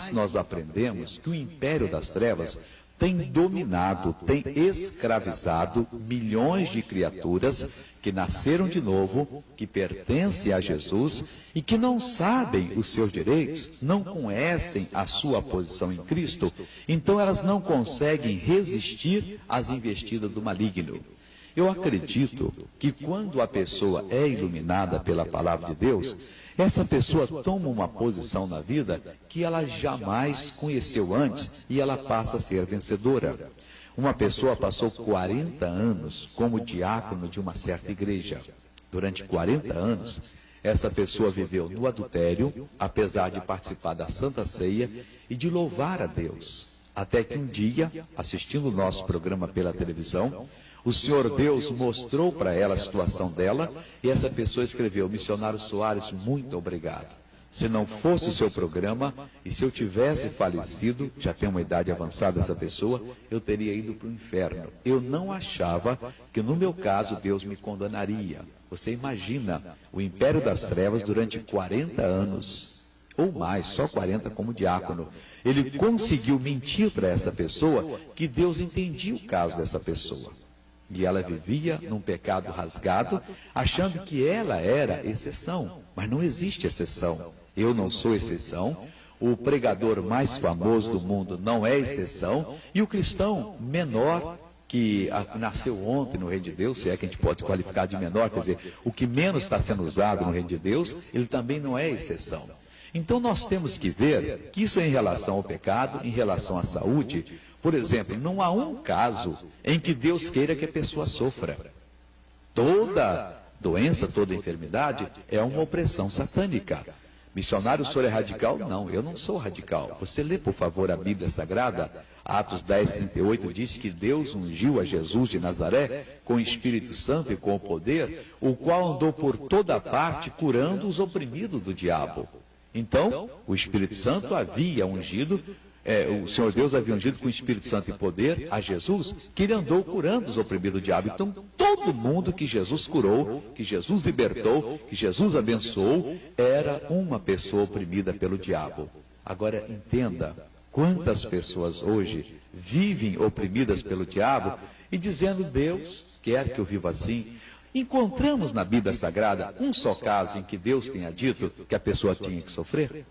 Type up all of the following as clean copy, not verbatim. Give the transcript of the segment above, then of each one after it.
mais nós aprendemos que o império das trevas tem dominado, tem escravizado milhões de criaturas que nasceram de novo, que pertencem a Jesus e que não sabem os seus direitos, não conhecem a sua posição em Cristo, então elas não conseguem resistir às investidas do maligno. Eu acredito que quando a pessoa é iluminada pela palavra de Deus, essa pessoa toma uma posição na vida que ela jamais conheceu antes e ela passa a ser vencedora. Uma pessoa passou 40 anos como diácono de uma certa igreja. Durante 40 anos, essa pessoa viveu no adultério, apesar de participar da Santa Ceia e de louvar a Deus. Até que um dia, assistindo o nosso programa pela televisão, o Senhor Deus mostrou para ela a situação dela e essa pessoa escreveu: Missionário Soares, muito obrigado. Se não fosse o seu programa e se eu tivesse falecido, já tem uma idade avançada essa pessoa, eu teria ido para o inferno. Eu não achava que no meu caso Deus me condenaria. Você imagina o império das trevas durante 40 anos, ou mais, só 40 como diácono. Ele conseguiu mentir para essa pessoa que Deus entendia o caso dessa pessoa. E ela vivia num pecado rasgado, achando que ela era exceção. Mas não existe exceção. Eu não sou exceção. O pregador mais famoso do mundo não é exceção. E o cristão menor, que nasceu ontem no Reino de Deus, se é que a gente pode qualificar de menor, quer dizer, o que menos está sendo usado no Reino de Deus, ele também não é exceção. Então nós temos que ver que isso é em relação ao pecado, em relação à saúde. Por exemplo, não há um caso em que Deus queira que a pessoa sofra. Toda doença, toda enfermidade é uma opressão satânica. Missionário, o senhor é radical? Não, eu não sou radical. Você lê, por favor, a Bíblia Sagrada. Atos 10:38 diz que Deus ungiu a Jesus de Nazaré com o Espírito Santo e com o poder, o qual andou por toda parte curando os oprimidos do diabo. Então, o Espírito Santo havia ungido, o Senhor Deus havia ungido com o Espírito Santo e poder a Jesus, que ele andou curando os oprimidos do diabo. Então, todo mundo que Jesus curou, que Jesus libertou, que Jesus abençoou, era uma pessoa oprimida pelo diabo. Agora, entenda, quantas pessoas hoje vivem oprimidas pelo diabo e dizendo: Deus quer que eu viva assim. Encontramos na Bíblia Sagrada um só caso em que Deus tenha dito que a pessoa tinha que sofrer?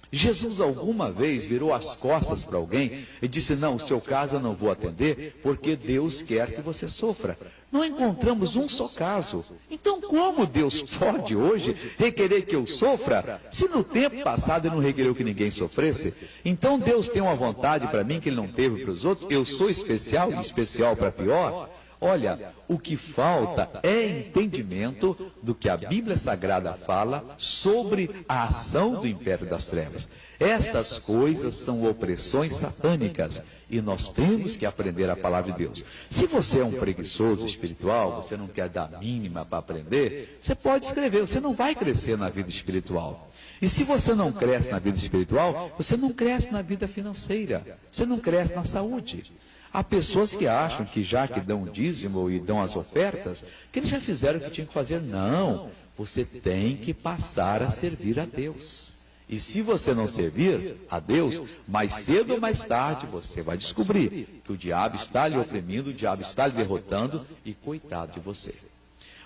Jesus alguma vez virou as costas para alguém e disse: não, o seu caso eu não vou atender porque Deus quer que você sofra? Não encontramos um só caso. Então como Deus pode hoje requerer que eu sofra, se no tempo passado ele não requereu que ninguém sofresse? Então Deus tem uma vontade para mim que ele não teve para os outros? Eu sou especial e especial para pior? Olha, o que falta é entendimento do que a Bíblia Sagrada fala sobre a ação do império das trevas. Estas coisas são opressões satânicas e nós temos que aprender a palavra de Deus. Se você é um preguiçoso espiritual, você não quer dar mínima para aprender, você pode escrever, você não vai crescer na vida espiritual. E se você não cresce na vida espiritual, você não cresce na vida financeira, você não cresce na saúde. Há pessoas que acham que já que dão o dízimo e dão as ofertas, que eles já fizeram o que tinham que fazer. Não, você tem que passar a servir a Deus. E se você não servir a Deus, mais cedo ou mais tarde você vai descobrir que o diabo está lhe oprimindo, o diabo está lhe derrotando e coitado de você.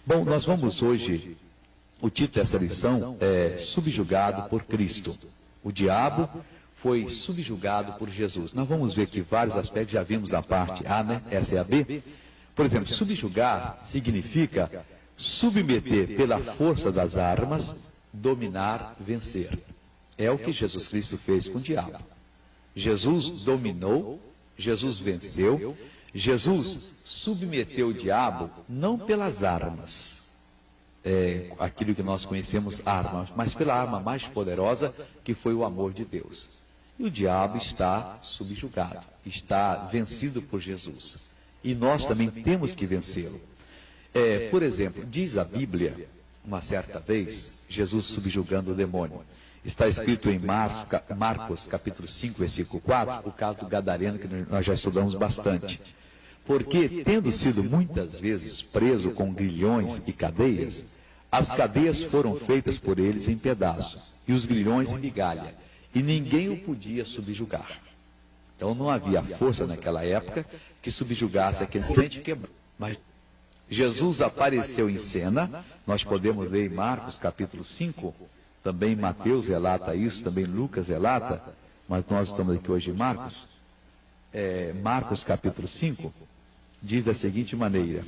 Bom, nós vamos hoje, o título dessa lição é Subjugado por Cristo. O diabo foi subjugado por Jesus. Nós vamos ver aqui vários aspectos, já vimos na parte A, né? Essa é a B. Por exemplo, subjugar significa submeter pela força das armas, dominar, vencer. É o que Jesus Cristo fez com o diabo. Jesus dominou, Jesus venceu, Jesus submeteu o diabo não pelas armas, aquilo que nós conhecemos armas, mas pela arma mais poderosa que foi o amor de Deus. E o diabo está subjugado, está vencido por Jesus. E nós também temos que vencê-lo. Por exemplo, diz a Bíblia, uma certa vez, Jesus subjugando o demônio. Está escrito em Marcos capítulo 5, versículo 4, o caso do gadareno, que nós já estudamos bastante. Porque, tendo sido muitas vezes preso com grilhões e cadeias, as cadeias foram feitas por eles em pedaços, e os grilhões em migalha. e ninguém o podia subjugar. Então não havia força naquela época que subjugasse aquele crente quebrado. Mas Jesus apareceu em cena, nós podemos ler em Marcos capítulo 5, também Mateus relata isso, também Lucas relata, mas nós estamos aqui hoje em Marcos. Marcos capítulo 5 diz da seguinte maneira: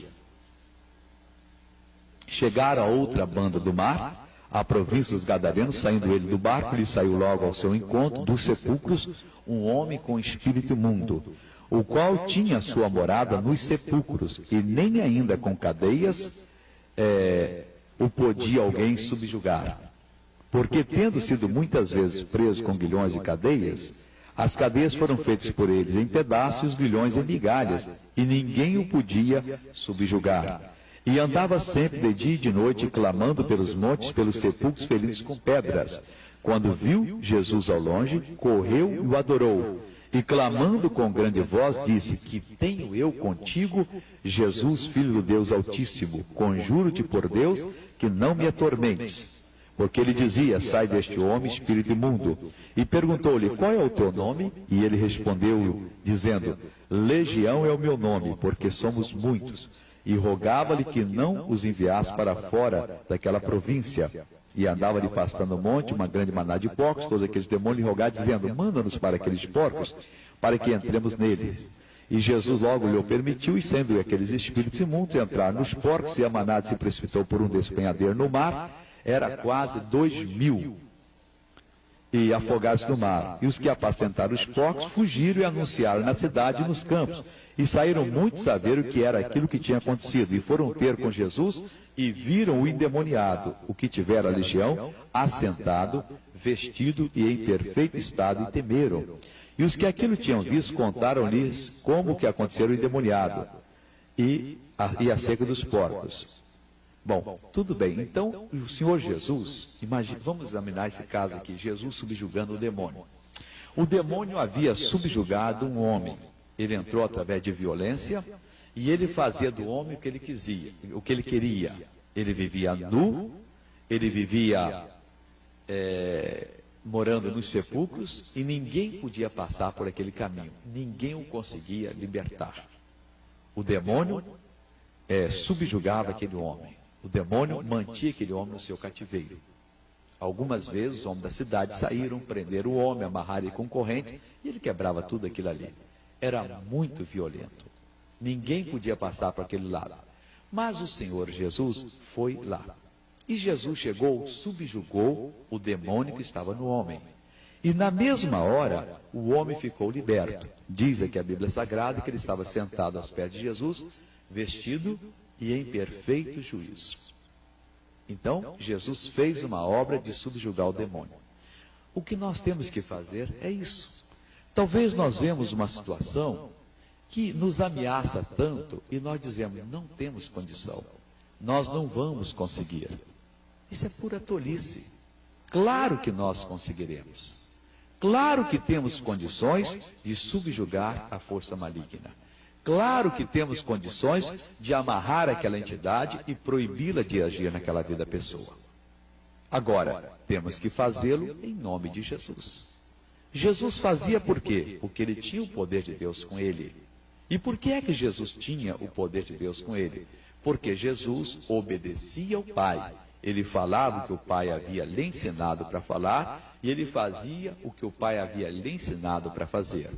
chegaram a outra banda do mar, a província dos Gadarenos, saindo ele do barco, lhe saiu logo ao seu encontro, dos sepulcros, um homem com espírito imundo, o qual tinha sua morada nos sepulcros, e nem ainda com cadeias o podia alguém subjugar. Porque, tendo sido muitas vezes preso com grilhões e cadeias, as cadeias foram feitas por eles em pedaços e os grilhões em migalhas, e ninguém o podia subjugar. E andava sempre de dia e de noite, clamando pelos montes, pelos sepulcros feridos com pedras. Quando viu Jesus ao longe, correu e o adorou. E clamando com grande voz, disse: que tenho eu contigo, Jesus, Filho do Deus Altíssimo? Conjuro-te por Deus que não me atormentes. Porque ele dizia: sai deste homem, espírito imundo. E perguntou-lhe: qual é o teu nome? E ele respondeu, dizendo: Legião é o meu nome, porque somos muitos. E rogava-lhe que não os enviasse para fora daquela província. E andava-lhe pastando o monte uma grande manada de porcos, todos aqueles demônios lhe rogavam, dizendo: manda-nos para aqueles porcos, para que entremos neles. E Jesus logo lhe o permitiu, e sendo aqueles espíritos imundos entrar nos porcos, e a manada se precipitou por um despenhadeiro no mar, era quase 2.000, e afogados no mar. E os que apacentaram os porcos fugiram e anunciaram na cidade e nos campos. E saíram muitos a ver o que era aquilo que tinha acontecido. E foram ter com Jesus e viram o endemoniado, o que tivera a legião, assentado, vestido e em perfeito estado, e temeram. E os que aquilo tinham visto contaram-lhes como que acontecera o endemoniado e acerca dos porcos. Bom, tudo bem. Então, o Senhor Jesus, vamos examinar esse caso aqui, Jesus subjugando o demônio. O demônio havia subjugado um homem. Ele entrou através de violência e ele fazia do homem o que ele queria. Ele vivia nu, ele vivia morando nos sepulcros, e ninguém podia passar por aquele caminho. Ninguém o conseguia libertar. O demônio subjugava aquele homem. O demônio mantinha aquele homem no seu cativeiro. Algumas vezes os homens da cidade saíram, prenderam o homem, amarraram ele com corrente, e ele quebrava tudo aquilo ali. Era muito violento. Ninguém podia passar para aquele lado. Mas o Senhor Jesus foi lá. E Jesus chegou, subjugou o demônio que estava no homem. E na mesma hora, o homem ficou liberto. Diz aqui a Bíblia Sagrada que ele estava sentado aos pés de Jesus, vestido e em perfeito juízo. Então, Jesus fez uma obra de subjugar o demônio. O que nós temos que fazer é isso. Talvez nós vemos uma situação que nos ameaça tanto e nós dizemos: não temos condição, nós não vamos conseguir. Isso é pura tolice. Claro que nós conseguiremos. Claro que temos condições de subjugar a força maligna. Claro que temos condições de amarrar aquela entidade e proibi-la de agir naquela vida da pessoa. Agora, temos que fazê-lo em nome de Jesus. Jesus fazia por quê? Porque ele tinha o poder de Deus com ele. E por que é que Jesus tinha o poder de Deus com ele? Porque Jesus obedecia ao Pai. Ele falava o que o Pai havia lhe ensinado para falar, e ele fazia o que o Pai havia lhe ensinado para fazer.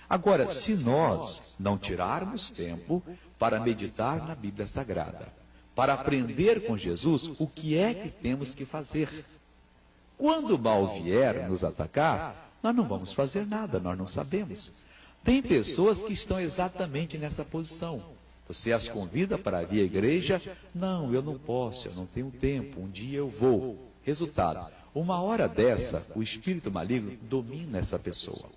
Agora, se nós não tirarmos tempo para meditar na Bíblia Sagrada, para aprender com Jesus o que é que temos que fazer, quando o mal vier nos atacar, nós não vamos fazer nada, nós não sabemos. Tem pessoas que estão exatamente nessa posição. Você as convida para vir à igreja: não, eu não posso, eu não tenho tempo, um dia eu vou. Resultado, uma hora dessa, o espírito maligno domina essa pessoa,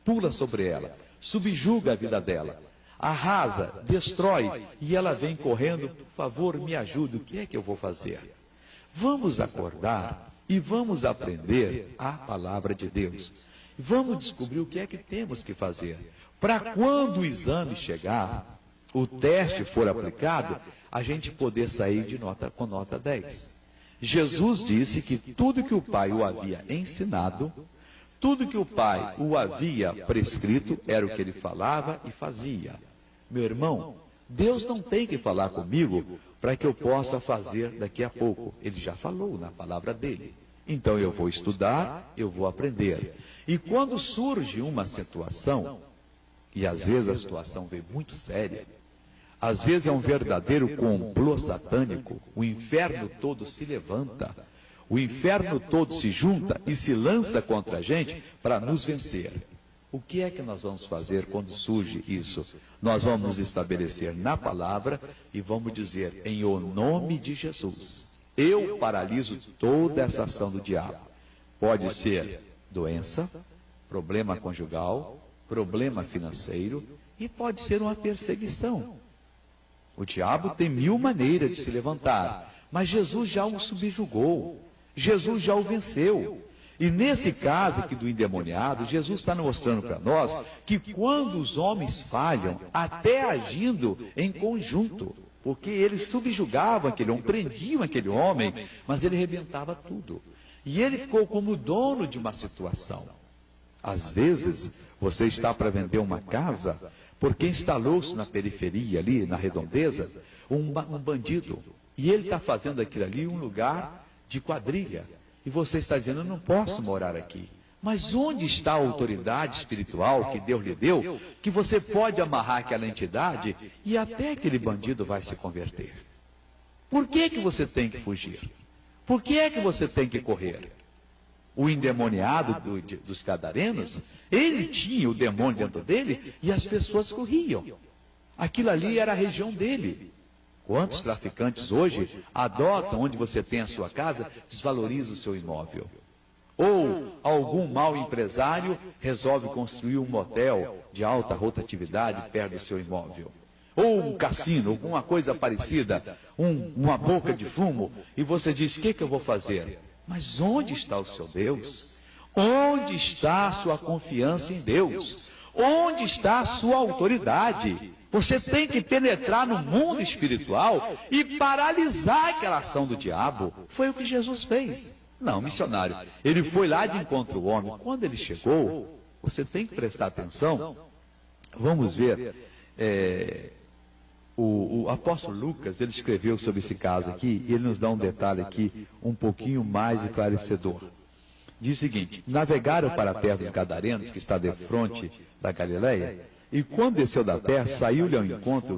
pula sobre ela, subjuga a vida dela, arrasa, destrói, e ela vem correndo: por favor, me ajude, o que é que eu vou fazer? Vamos acordar e vamos aprender a palavra de Deus. Vamos descobrir o que é que temos que fazer, para quando o exame chegar, o teste for aplicado, a gente poder sair com nota 10. Jesus disse que tudo que o Pai o havia ensinado, Tudo que o Pai o havia prescrito era o que ele falava e fazia. Meu irmão, Deus não tem que falar comigo para que eu possa fazer daqui a pouco. Ele já falou na palavra dele. Então eu vou estudar, eu vou aprender. E quando surge uma situação, e às vezes a situação vem muito séria, às vezes é um verdadeiro complô satânico, o inferno todo se levanta, o inferno todo se junta e se lança contra a gente para nos vencer. O que é que nós vamos fazer quando surge isso? Nós vamos nos estabelecer na palavra e vamos dizer, em o nome de Jesus, eu paraliso toda essa ação do diabo. Pode ser doença, problema conjugal, problema financeiro e pode ser uma perseguição. O diabo tem 1000 maneiras de se levantar, mas Jesus já o subjugou, Jesus já o venceu. E nesse caso aqui do endemoniado, Jesus está mostrando para nós que quando os homens falham, até agindo em conjunto, porque eles subjugavam aquele homem, prendiam aquele homem, mas ele arrebentava tudo. E ele ficou como dono de uma situação. Às vezes, você está para vender uma casa, porque instalou-se na periferia ali, na redondeza, um bandido. E ele está fazendo aquilo ali um lugar de quadrilha. E você está dizendo, eu não posso morar aqui. Mas onde está a autoridade espiritual que Deus lhe deu, que você pode amarrar aquela entidade e até aquele bandido vai se converter? Por que que você tem que fugir? Por que é que você tem que correr? O endemoniado dos gadarenos, ele tinha o demônio dentro dele e as pessoas corriam. Aquilo ali era a região dele. Quantos traficantes hoje adotam onde você tem a sua casa, desvaloriza o seu imóvel? Ou algum mau empresário resolve construir um motel de alta rotatividade perto do seu imóvel? Ou um cassino, alguma coisa parecida, uma boca de fumo, e você diz, o que eu vou fazer? Mas onde está o seu Deus? Onde está a sua confiança em Deus? Onde está a sua autoridade? Você tem que penetrar no mundo espiritual e paralisar aquela ação do diabo. Foi o que Jesus fez. Não, missionário, ele foi lá de encontro ao homem. Quando ele chegou, você tem que prestar atenção. Vamos ver, o apóstolo Lucas, ele escreveu sobre esse caso aqui, e ele nos dá um detalhe aqui, um pouquinho mais esclarecedor. Diz o seguinte, navegaram para a terra dos Gadarenos, que está de frente da Galileia, e quando desceu da terra, saiu-lhe ao encontro,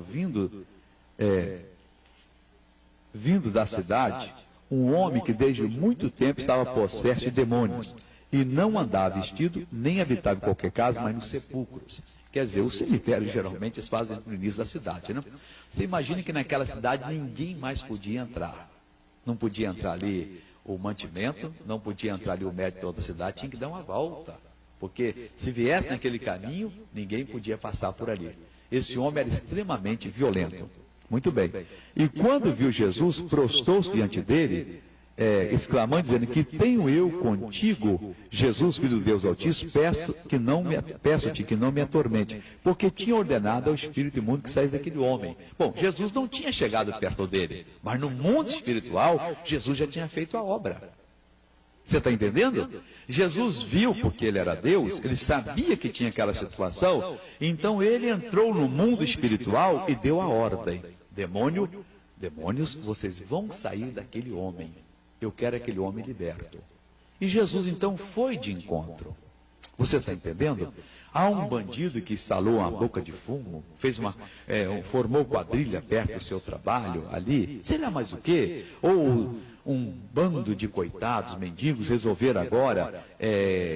vindo da cidade, um homem que desde muito tempo estava possesso de demônios, e não andava vestido, nem habitava em qualquer casa, mas nos sepulcros. Quer dizer, os cemitérios geralmente eles fazem no início da cidade, não? Você imagina que naquela cidade ninguém mais podia entrar. Não podia entrar ali o mantimento, não podia entrar ali o médico da outra cidade, tinha que dar uma volta. Porque se viesse naquele caminho, ninguém podia passar por ali. Esse homem era extremamente violento. Muito bem. E quando viu Jesus, prostou-se diante dele, exclamando, dizendo, que tenho eu contigo, Jesus, Filho de Deus Altíssimo, peço-te que não me atormente, porque tinha ordenado ao espírito imundo que saísse daquele homem. Bom, Jesus não tinha chegado perto dele, mas no mundo espiritual, Jesus já tinha feito a obra. Você está entendendo? Jesus viu, porque ele era Deus, ele sabia que tinha aquela situação, então ele entrou no mundo espiritual e deu a ordem. Demônios, vocês vão sair daquele homem. Eu quero aquele homem liberto. E Jesus então foi de encontro. Você está entendendo? Há um bandido que instalou uma boca de fumo, formou quadrilha perto do seu trabalho ali, sei lá mais o quê, ou um bando de coitados, mendigos, resolveram agora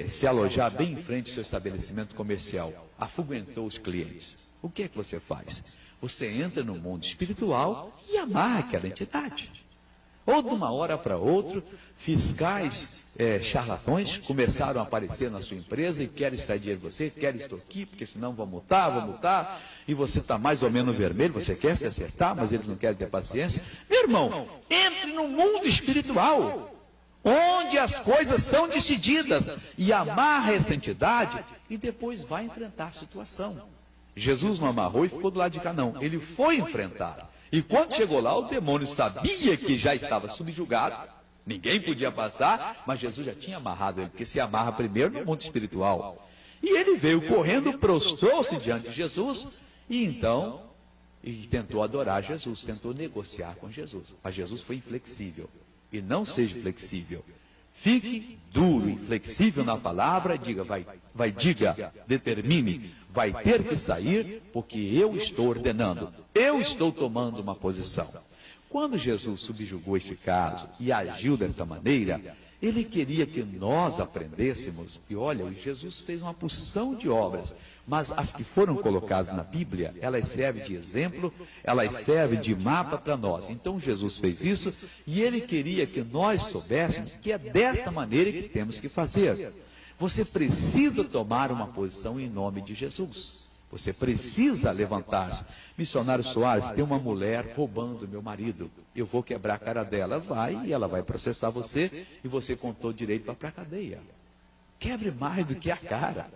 se alojar bem em frente ao seu estabelecimento comercial. Afugentou os clientes. O que é que você faz? Você entra no mundo espiritual e amarra aquela entidade. Ou de uma hora para outra, fiscais charlatões começaram a aparecer na sua empresa e querem extrair dinheiro de você, querem extorquir, porque senão vão multar, e você está mais ou menos vermelho, você quer se acertar, mas eles não querem ter paciência. Meu irmão, entre no mundo espiritual, onde as coisas são decididas, e amarra essa entidade, e depois vai enfrentar a situação. Jesus não amarrou e ficou do lado de cá, não. Ele foi enfrentar. E quando chegou lá, o demônio sabia que já estava subjugado, Ninguém podia passar, mas Jesus já tinha amarrado ele, porque se amarra primeiro no mundo espiritual. E ele veio correndo, prostrou-se diante de Jesus, e então, tentou adorar Jesus, tentou negociar com Jesus. Mas Jesus foi inflexível. E não seja flexível. Fique duro, inflexível na palavra, diga, determine, vai ter que sair, porque eu estou ordenando, eu estou tomando uma posição. Quando Jesus subjugou esse caso e agiu dessa maneira, ele queria que nós aprendêssemos, e olha, Jesus fez uma porção de obras, mas as que foram colocadas na Bíblia, elas servem de exemplo, elas servem de mapa para nós. Então Jesus fez isso, e ele queria que nós soubéssemos que é desta maneira que temos que fazer. Você precisa tomar uma posição em nome de Jesus. Você precisa levantar-se. Missionário Soares, tem uma mulher roubando meu marido. Eu vou quebrar a cara dela. Vai, e ela vai processar você, e você contou direito para a cadeia. Quebre mais do que a cara.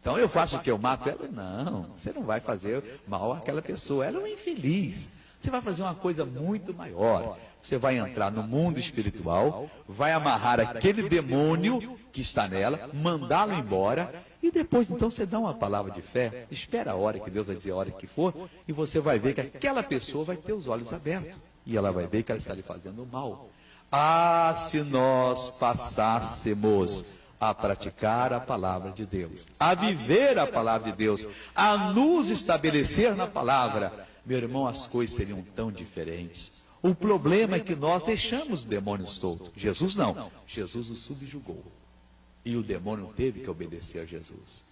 Então eu faço o que? Eu mato ela? Não, você não vai fazer mal àquela pessoa. Ela é uma infeliz. Você vai fazer uma coisa muito maior. Você vai entrar no mundo espiritual, vai amarrar aquele demônio que está nela, mandá-lo embora, e depois então você dá uma palavra de fé, espera a hora que Deus vai dizer a hora que for, e você vai ver que aquela pessoa vai ter os olhos abertos, e ela vai ver que ela está lhe fazendo mal. Ah, se nós passássemos a praticar a palavra de Deus, a viver a palavra de Deus, a nos estabelecer na palavra, meu irmão, as coisas seriam tão diferentes. O problema é que nós deixamos o demônio solto. Jesus não. Jesus o subjugou. E o demônio teve que obedecer a Jesus.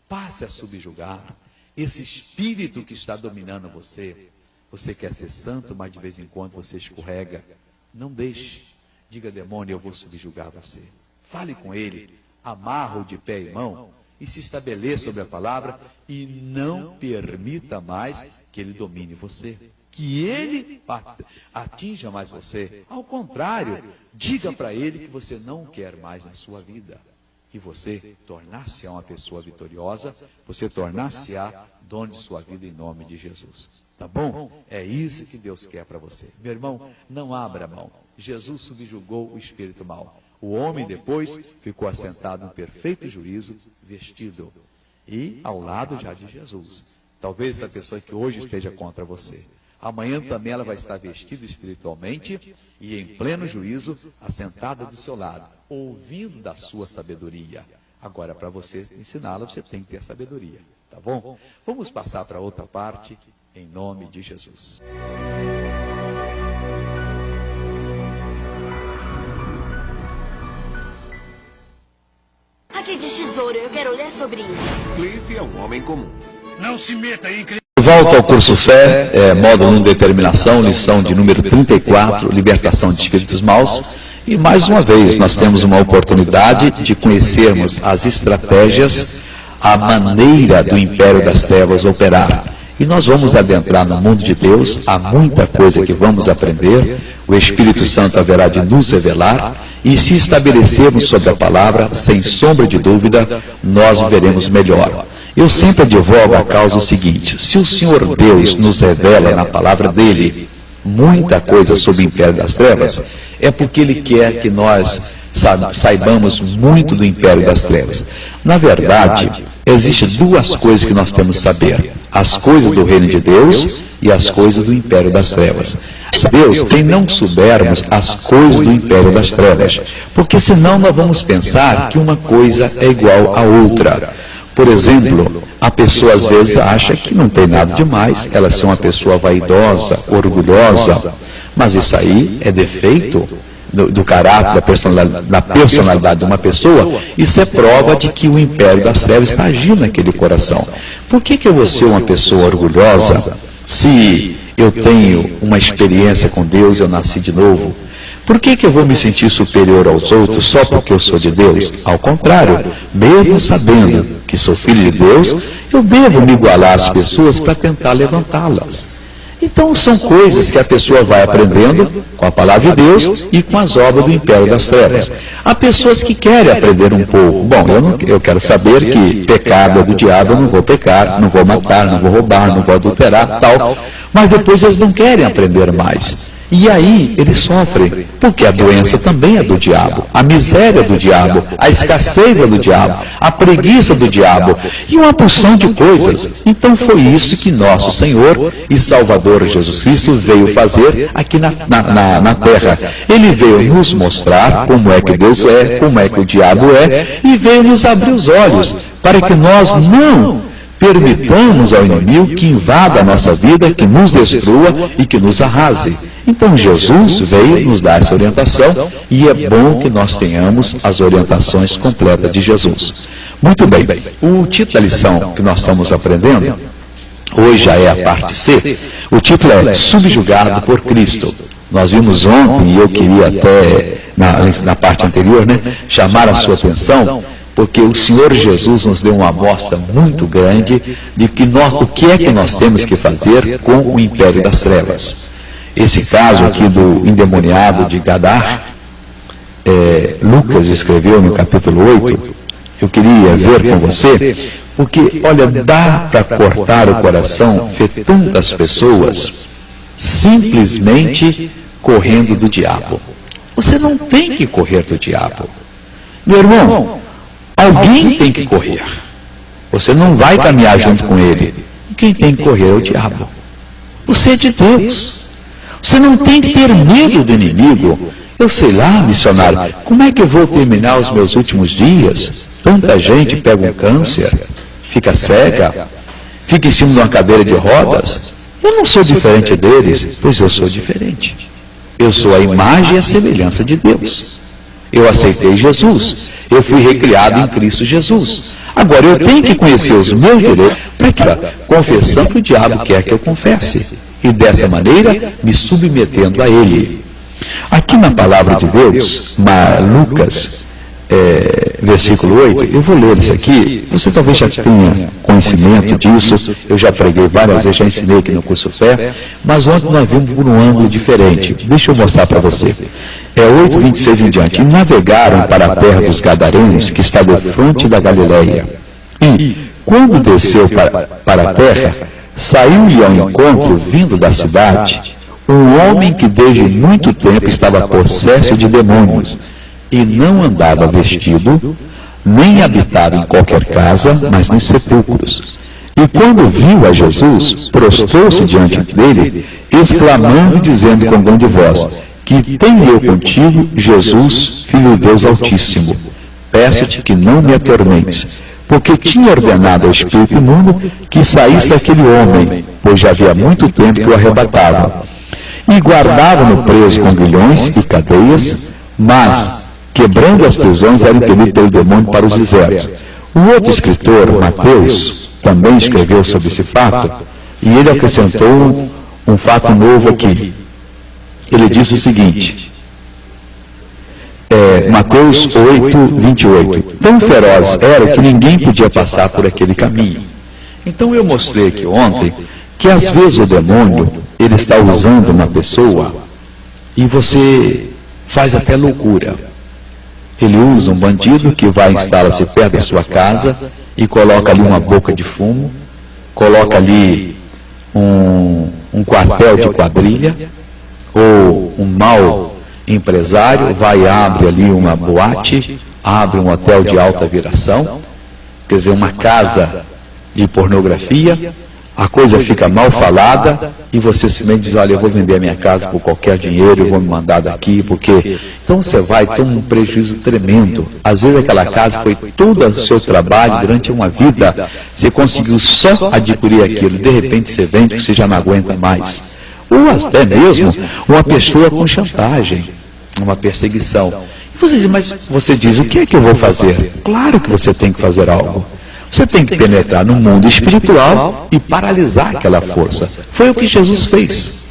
Passe a subjugar esse espírito que está dominando você. Você quer ser santo, mas de vez em quando você escorrega. Não deixe. Diga, demônio, eu vou subjugar você. Fale com ele. Amarra-o de pé e mão. E se estabeleça sobre a palavra. E não permita mais que ele domine você. Que ele atinja mais você. Ao contrário, diga para ele que você não quer mais na sua vida. E você tornar-se-á uma pessoa vitoriosa, você tornar-se-á dono de sua vida em nome de Jesus. Tá bom? É isso que Deus quer para você. Meu irmão, não abra mão. Jesus subjugou o espírito mau. O homem depois ficou assentado em perfeito juízo, vestido. E ao lado já de Jesus. Talvez essa pessoa que hoje esteja contra você. Amanhã também ela vai estar vestida espiritualmente e em pleno juízo, assentada do seu lado, ouvindo da sua sabedoria. Agora, para você ensiná-la, você tem que ter sabedoria, tá bom? Vamos passar para outra parte, em nome de Jesus. Aqui de tesouro, eu quero ler sobre isso. Cliff é um homem comum. Não se meta aí, Cliff. Volta ao curso Fé, módulo 1, Determinação, lição de número 34, Libertação de Espíritos Maus. E mais uma vez, nós temos uma oportunidade de conhecermos as estratégias, a maneira do Império das Trevas operar. E nós vamos adentrar no mundo de Deus, há muita coisa que vamos aprender, o Espírito Santo haverá de nos revelar, e se estabelecermos sobre a palavra, sem sombra de dúvida, nós viveremos melhor. Eu sempre advogo a causa o seguinte: se o Senhor Deus nos revela na palavra dele muita coisa sobre o Império das Trevas, é porque ele quer que nós saibamos muito do Império das Trevas. Na verdade, existem duas coisas que nós temos que saber: as coisas do reino de Deus e as coisas do Império das Trevas. Deus, quem não soubermos as coisas do Império das Trevas, porque senão nós vamos pensar que uma coisa é igual à outra. Por exemplo, a pessoa às vezes acha que não tem nada demais, ela ser uma pessoa vaidosa, orgulhosa, mas isso aí é defeito do caráter, da personalidade de uma pessoa. Isso é prova de que o Império das Trevas está agindo naquele coração. Por que eu vou ser uma pessoa orgulhosa se eu tenho uma experiência com Deus, eu nasci de novo? Por que eu vou me sentir superior aos outros só porque eu sou de Deus? Ao contrário, mesmo sabendo que sou filho de Deus, eu devo me igualar às pessoas para tentar levantá-las. Então são coisas que a pessoa vai aprendendo com a palavra de Deus e com as obras do Império das Trevas. Há pessoas que querem aprender um pouco. Bom, eu quero saber que pecado é do diabo, eu não vou pecar, não vou matar, não vou roubar, não vou adulterar, tal. mas depois eles não querem aprender mais. E aí eles sofrem, porque a doença também é do diabo, a miséria é do diabo, a escassez é do diabo, a preguiça é do diabo, e uma porção de coisas. Então foi isso que nosso Senhor e Salvador Jesus Cristo veio fazer aqui na terra. Ele veio nos mostrar como é que Deus é, como é que o diabo é, e veio nos abrir os olhos, para que nós não permitamos ao inimigo que invada a nossa vida, que nos destrua e que nos arrase. Então Jesus veio nos dar essa orientação, e é bom que nós tenhamos as orientações completas de Jesus. Muito bem, o título da lição que nós estamos aprendendo, hoje já é a parte C, o título é Subjugado por Cristo. Nós vimos ontem, e eu queria até, na parte anterior, chamar a sua atenção, porque o Senhor Jesus nos deu uma amostra muito grande de que o que é que nós temos que fazer com o império das trevas. Esse caso aqui do endemoniado de Gadar, Lucas escreveu no capítulo 8, eu queria ver com você, porque, olha, dá para cortar o coração ver tantas pessoas simplesmente correndo do diabo. Você não tem que correr do diabo. Meu irmão, alguém tem que correr. Você não vai caminhar junto com ele. Quem tem que correr é o diabo. Você é de Deus. Você não tem que ter medo do inimigo. Eu sei lá, missionário, como é que eu vou terminar os meus últimos dias? Tanta gente pega um câncer, fica cega, fica em cima de uma cadeira de rodas. Eu não sou diferente deles, pois eu sou diferente. Eu sou a imagem e a semelhança de Deus. Eu aceitei Jesus. Eu fui recriado em Cristo Jesus. Agora eu tenho que conhecer os meus direitos para que, confessando que o diabo quer que eu confesse. E dessa maneira, me submetendo a ele. Aqui na palavra de Deus, Lucas, versículo 8, eu vou ler isso aqui. Você talvez já tenha conhecimento disso. Eu já preguei várias vezes, já ensinei aqui no curso Fé. Mas ontem nós vimos por um ângulo diferente. Deixa eu mostrar para você. 8:26 em diante. E navegaram para a terra dos Gadarenos, que está de frente da Galileia. E, quando desceu para a terra, saiu-lhe ao encontro, vindo da cidade, um homem que desde muito tempo estava possesso de demônios, e não andava vestido, nem habitava em qualquer casa, mas nos sepulcros. E quando viu a Jesus, prostrou-se diante dele, exclamando e dizendo com grande voz: Que tenho eu contigo, Jesus, Filho de Deus Altíssimo? Peço-te que não me atormentes, porque tinha ordenado ao espírito imundo que saísse daquele homem, pois já havia muito tempo que o arrebatava. E guardava-no preso com grilhões e cadeias, mas, quebrando as prisões, era impelido pelo demônio para os desertos. O outro escritor, Mateus, também escreveu sobre esse fato, e ele acrescentou um fato novo aqui. Ele disse o seguinte, Mateus 8:28, tão feroz era que ninguém podia passar por aquele caminho. Então eu mostrei aqui ontem que às vezes o demônio, ele está usando uma pessoa e você faz até loucura. Ele usa um bandido que vai instalar-se perto da sua casa e coloca ali uma boca de fumo, coloca ali um quartel de quadrilha, ou um mau empresário vai e abre ali uma boate, abre um hotel de alta viração, quer dizer, uma casa de pornografia, a coisa fica mal falada e você simplesmente diz: olha, eu vou vender a minha casa por qualquer dinheiro, eu vou me mandar daqui, porque... Então você vai ter um prejuízo tremendo. Às vezes aquela casa foi todo o seu trabalho durante uma vida, você conseguiu só adquirir aquilo, de repente você vende porque você já não aguenta mais. Ou até mesmo uma pessoa com chantagem, uma perseguição. E você diz: mas você diz, o que é que eu vou fazer? Claro que você tem que fazer algo. Você tem que penetrar no mundo espiritual e paralisar aquela força. Foi o que Jesus fez.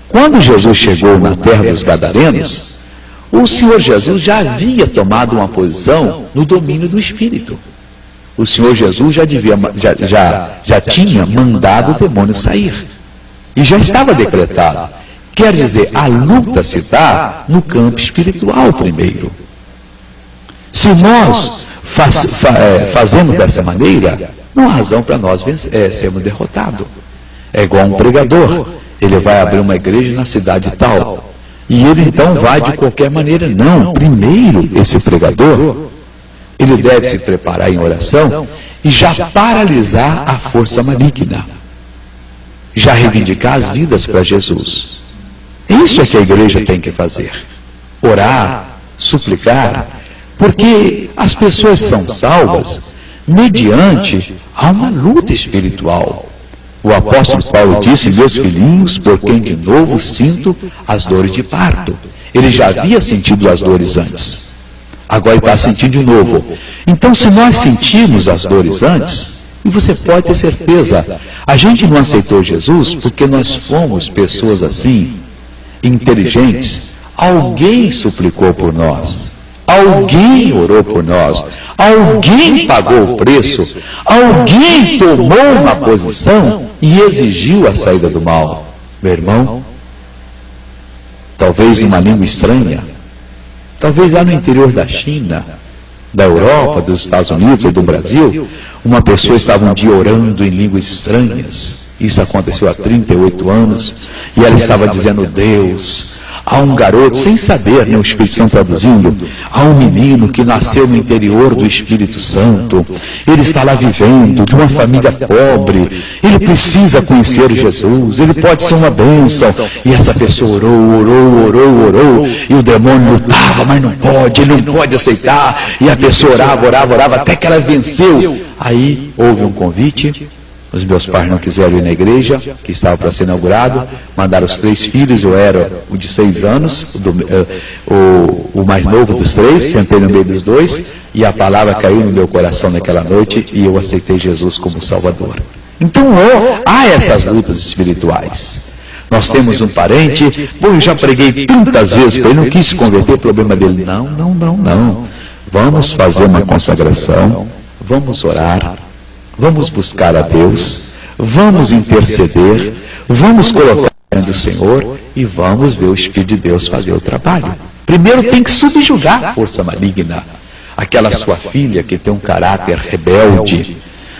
Quando Jesus chegou na terra dos Gadarenos, o Senhor Jesus já havia tomado uma posição no domínio do Espírito. O Senhor Jesus já tinha mandado o demônio sair. E já estava decretado. Quer dizer, a luta se dá no campo espiritual primeiro. Se nós fazemos dessa maneira, não há razão para nós sermos derrotados. É igual um pregador. ele vai abrir uma igreja na cidade tal. E ele então vai de qualquer maneira. Não, primeiro esse pregador, ele deve se preparar em oração e já paralisar a força maligna. Já reivindicar as vidas para Jesus. Isso é que a igreja tem que fazer. Orar, suplicar, porque as pessoas são salvas mediante a uma luta espiritual. O apóstolo Paulo disse: meus filhinhos, por quem de novo sinto as dores de parto. Ele já havia sentido as dores antes. Agora ele está sentindo de novo. Então, se nós sentimos as dores antes, e você pode ter certeza, a gente não aceitou Jesus porque nós fomos pessoas assim, inteligentes. Alguém suplicou por nós. Alguém orou por nós. Alguém pagou o preço. Alguém tomou uma posição e exigiu a saída do mal. Meu irmão, talvez numa língua estranha, talvez lá no interior da China, da Europa, dos Estados Unidos ou do Brasil, uma pessoa estava um dia orando em línguas estranhas. Isso aconteceu há 38 anos. E ela estava dizendo: Deus, há um garoto, sem saber, né, o Espírito Santo traduzindo, há um menino que nasceu no interior do Espírito Santo. Ele está lá vivendo, de uma família pobre. Ele precisa conhecer Jesus. Ele pode ser uma bênção. E essa pessoa orou. E o demônio lutava, mas não pode, ele não pode aceitar. E a pessoa orava, até que ela venceu. Aí houve um convite. Os meus pais não quiseram ir na igreja, que estava para ser inaugurado. Mandaram os 3 filhos, eu era o de 6 anos, o mais novo dos 3, sentei no meio dos 2, e a palavra caiu no meu coração naquela noite, e eu aceitei Jesus como Salvador. Então, há essas lutas espirituais. Nós temos um parente, eu já preguei tantas vezes para ele, não quis se converter, o problema dele. Não. Vamos fazer uma consagração, vamos orar, vamos buscar a Deus, vamos interceder, vamos colocar diante do Senhor e vamos ver o Espírito de Deus fazer o trabalho. Primeiro tem que subjugar a força maligna. Aquela sua filha que tem um caráter rebelde,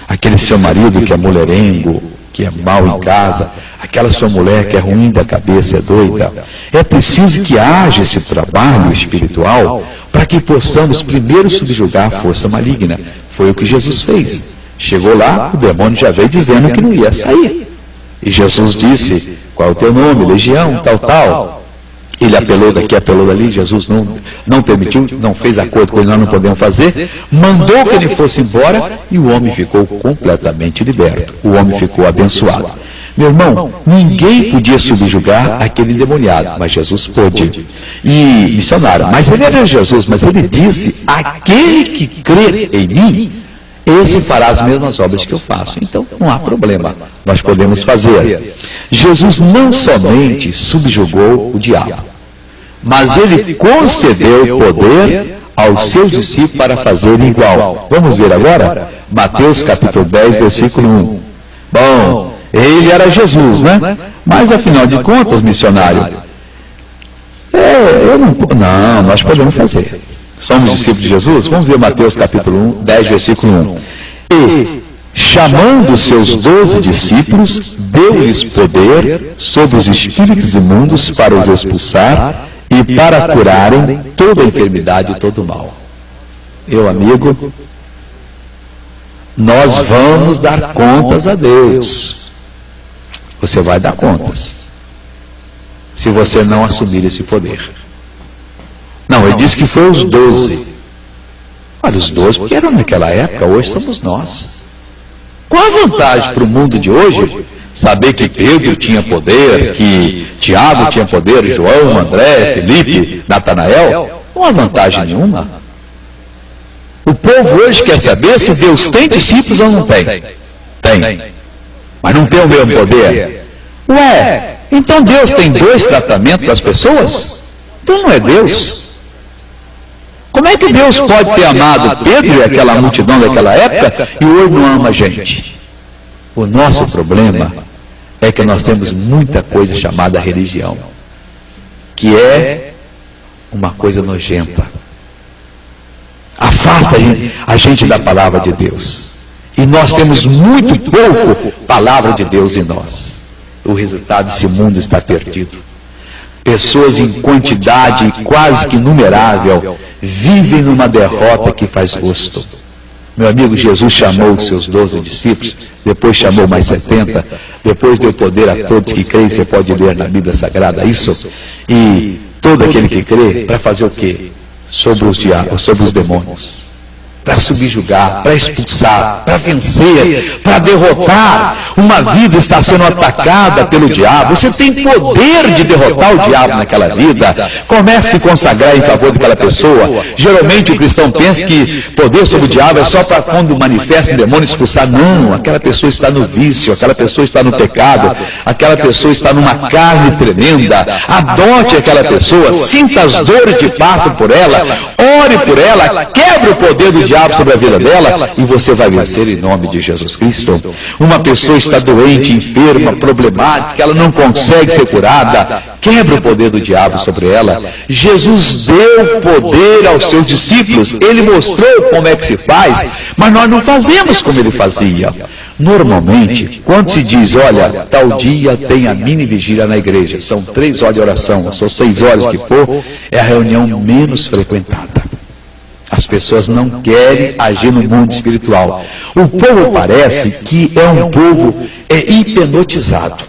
aquele seu marido que é mulherengo, que é mau em casa, aquela sua mulher que é ruim da cabeça, é doida. É preciso que haja esse trabalho espiritual para que possamos primeiro subjugar a força maligna. Foi o que Jesus fez. Chegou lá, o demônio já veio dizendo que não ia sair. E Jesus disse: qual é o teu nome? Legião, tal. Ele apelou daqui, apelou dali. Jesus não permitiu, não fez acordo com ele, nós não podemos fazer. Mandou que ele fosse embora e o homem ficou completamente liberto. O homem ficou abençoado. Meu irmão, ninguém podia subjugar aquele endemoniado, mas Jesus pôde. E missionário, mas ele era Jesus, mas ele disse: aquele que crê em mim, esse fará as mesmas obras que eu faço. Então não há problema, nós podemos fazer. Jesus não somente subjugou o diabo, mas ele concedeu poder aos seus discípulos para fazerem igual. Vamos ver agora? Mateus capítulo 10, versículo 1. Bom, ele era Jesus, né? Mas afinal de contas, missionário, não, nós podemos fazer. Somos discípulos de Jesus? Vamos ver Mateus capítulo 10, versículo 1. E, chamando seus 12 discípulos, deu-lhes poder sobre os espíritos imundos para os expulsar e para curarem toda a enfermidade e todo o mal. Meu amigo, nós vamos dar contas a Deus. Você vai dar contas, se você não assumir esse poder. Não, ele disse que foi os 12. Olha, os 12 porque eram naquela época, hoje somos nós. Qual a vantagem para o mundo de hoje saber que Pedro tinha poder, que Tiago tinha poder, João, André, Felipe, Natanael? Não há vantagem nenhuma. O povo hoje quer saber se Deus tem discípulos ou não tem. Tem. Mas não tem o mesmo poder. Ué, então Deus tem 2 tratamentos para as pessoas? Então não é Deus. Como é que Deus pode ter amado Pedro e aquela multidão daquela época e hoje não ama a gente? O nosso problema é que nós temos muita coisa chamada religião, que é uma coisa nojenta. Afasta a gente da palavra de Deus. E nós temos muito pouco palavra de Deus em nós. o resultado desse mundo está perdido. Pessoas em quantidade quase que inumerável vivem numa derrota que faz gosto. Meu amigo, Jesus chamou os seus 12 discípulos, depois chamou mais 70, depois deu poder a todos que creem. Você pode ler na Bíblia Sagrada isso. E todo aquele que crê, para fazer o quê? Sobre os diabos, sobre os demônios. Para subjugar, para expulsar, para vencer, para derrotar. Uma vida está sendo atacada pelo diabo. Você tem poder de derrotar o diabo naquela vida. Comece a se consagrar em favor daquela pessoa. Geralmente o cristão pensa que poder sobre o diabo é só para quando manifesta um demônio expulsar. Não, aquela pessoa está no vício, aquela pessoa está no pecado, aquela pessoa está numa carne tremenda. Adote aquela pessoa, sinta as dores de parto por ela, ore por ela, quebre o poder do diabo sobre a vida dela e você vai vencer em nome de Jesus Cristo. Uma pessoa está doente, enferma, problemática, ela não consegue ser curada, quebra o poder do diabo sobre ela. Jesus deu poder aos seus discípulos, ele mostrou como é que se faz, mas nós não fazemos como ele fazia. Normalmente, quando se diz, olha, tal dia tem a mini vigília na igreja, são 3 horas de oração, são 6 horas que for, é a reunião menos frequentada. As pessoas não querem agir no mundo espiritual. O povo parece que é um povo hipnotizado.